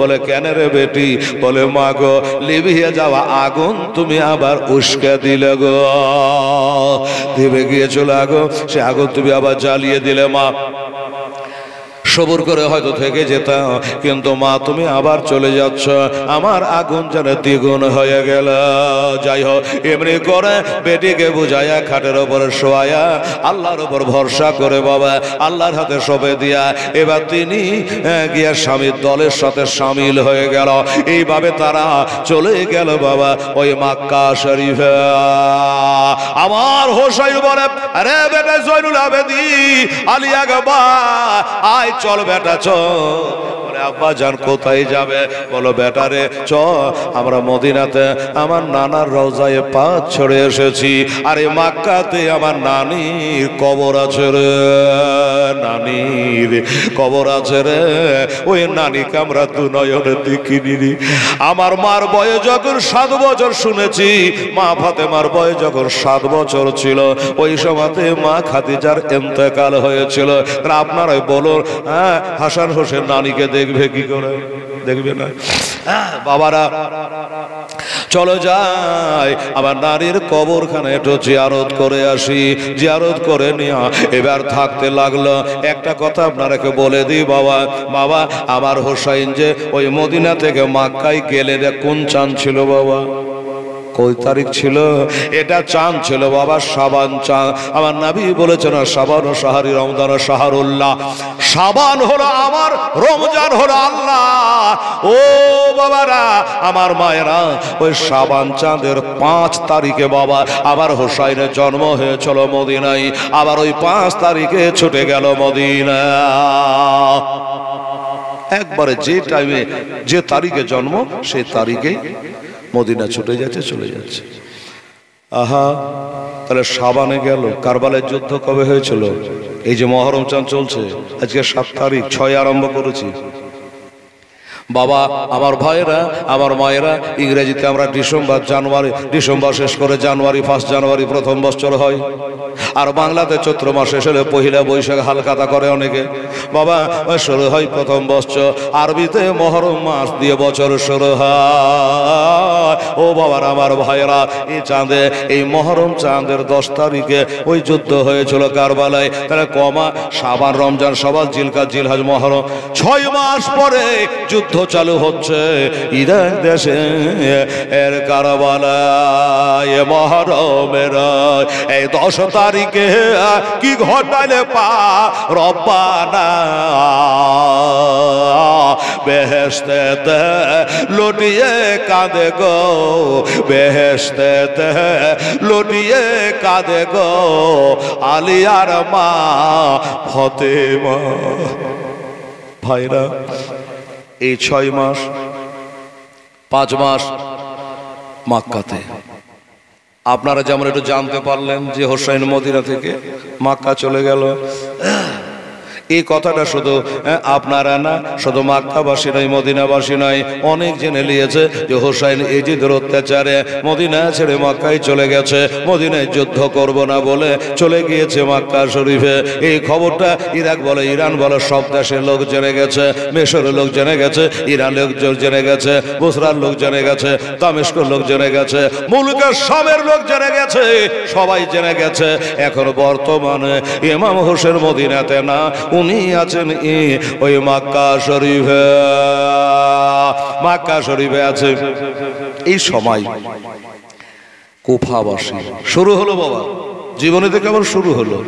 বলে, কেন রে বেটি? বলে, মা গো লিভিয়ে যাওয়া আগুন তুমি আবার উস্কে দিলে গো, নিভে গিয়েছিল আগুন, সে আগুন তুমি আবার জ্বালিয়ে দিলে। মা সবুর করে হয়তো থেকে যেতাম, কিন্তু মা তুমি আবার চলে যাচ্ছ, আমার আগুন যেন দ্বিগুণ হয়ে গেল। যাই হোক, এমনি করে বেটিকে বুঝাইয়া খাটের ওপরে শোয়ায়া আল্লাহর ওপর ভরসা করে বাবা আল্লাহর হাতে সঁপে দিয়া এবার তিনি গিয়া স্বামীর দলের সাথে সামিল হয়ে গেল। এইভাবে তারা চলে গেল বাবা ওই মক্কা শরীফে। আমার হোসাইন বলে, আরে বেটা জয়নুল আবেদিন আলিয়া গবা, আয় চল বেটা চল। আব্বা জান কোথায় যাবে? বলো, বেটারে চ, আমরা মদিনাতে আমার নানার রওজায়ে পাক ছড়ে এসেছি, আর এই মক্কাতে আমার নানির কবর আছে রে, নানির কবর আছে রে। ওই নানিকে আমরা দু নয়নে দেখিনি। আমার মার বয়স যখন 7 বছর, শুনেছি মা ফাতেমার বয়স যখন 7 বছর ছিল, ওই সময়তে মা খাদিজার ইন্তেকাল হয়েছিল। আপনারাই বলুন, হ্যাঁ হাসান হোসেন নানিকে দেখবে কি করে? দেখবে না? বাবারা চলো যাই, আমার নারীর কবরখানে একটু জিয়ারত করে আসি। জিয়ারত করে নিয়ে এবার থাকতে লাগলো। একটা কথা আপনারাকে বলে দিই বাবা, বাবা আমার হোসাইন যে ওই মদিনা থেকে মক্কায় গেলে কোন চাঁদ ছিল বাবা? কই তারিখ ছিল? এটা চাঁদ ছিল বাবা শাবান চাঁদ। আমার নবী বলেছেন, শাবান ও শাহরি রমজান ও শাহরুল্লাহ। শাবান হলো আমার, রমজান হলো আল্লাহ। ও বাবারা, আমার মায়েরা, ওই শাবান চাঁদের 5 তারিখে বাবা আবার হোসাইনের জন্ম হয়েছিল মদিনায়। আবার ওই 5 তারিখে ছুটে গেল মদিনা। একবারে যে টাইমে যে তারিখে জন্ম সেই তারিখেই মদিনা ছুটে যাচ্ছে, চলে যাচ্ছে। আহা, তাহলে শাবানে গেল। কারবালার যুদ্ধ কবে হয়েছিল? এই যে মহরম চাঁদ চলছে, আজকে 7 তারিখ, 6 আরম্ভ করেছি। বাবা আমার ভাইয়েরা, আমার মায়েরা, ইংরেজিতে আমরা ডিসেম্বর জানুয়ারি, ডিসেম্বর শেষ করে জানুয়ারি, 1 জানুয়ারি প্রথম বছর হয়। আর বাংলাতে চৈত্র মাস শেষ হলে পহিলা বৈশাখ হালখাতা করে অনেকে। বাবা শুরু হয় প্রথম বছর, আরবিতে মহরম মাস দিয়ে বছর শুরু হয়। ও বাবার আমার ভাইয়েরা, এই চাঁদে, এই মহরম চাঁদের 10 তারিখে ওই যুদ্ধ হয়েছিল কারবালায়। তাহলে কমা শাবান, রমজান, শাওয়াল, জিলকাদ, জিলহজ, মহরম, 6 মাস পরে যুদ্ধ চালু হচ্ছে ইরাক দেশে এর কারবালায় মহরমের এই 10 তারিখে কি ঘটালে পা রব্বানা বেহেশতেতে লুটিয়ে কাঁদে গো বেহেশতেতে লুটিয়ে কাঁদে গো আলিয়ার মা ফতেমা। ভাইরা এই 6 মাস 5 মাস মক্কাতে আপনারা যেমন একটু জানতে পারলেন যে হোসাইন মদিনা থেকে মক্কা চলে গেল, এই কথাটা শুধু আপনারা না, শুধু মক্কাবাসী নয় মদিনাবাসী নয়, অনেক জেনে নিয়েছে যে হোসাইন এজিদের অত্যাচারে মদিনা ছেড়ে মক্কায় চলে গেছে, মদিনায় যুদ্ধ করব না বলে চলে গিয়েছে মক্কা শরীফে। এই খবরটা ইরাক বলে ইরান বলে সব দেশের লোক জেনে গেছে, মিশরের লোক জেনে গেছে, ইরানের লোক জেনে গেছে, বুসরার লোক জেনে গেছে, দামেস্কের লোক জেনে গেছে, মুলুকের সবের লোক জেনে গেছে, সবাই জেনে গেছে। এখন বর্তমানে ইমাম হোসেন মদিনাতে না, উনি আছেন ওই মক্কা শরীফে, মক্কা শরীফে আছে। এই সময় কুফাবাসী শুরু হলো বাবা, জীবনে থেকে আবার শুরু হলো।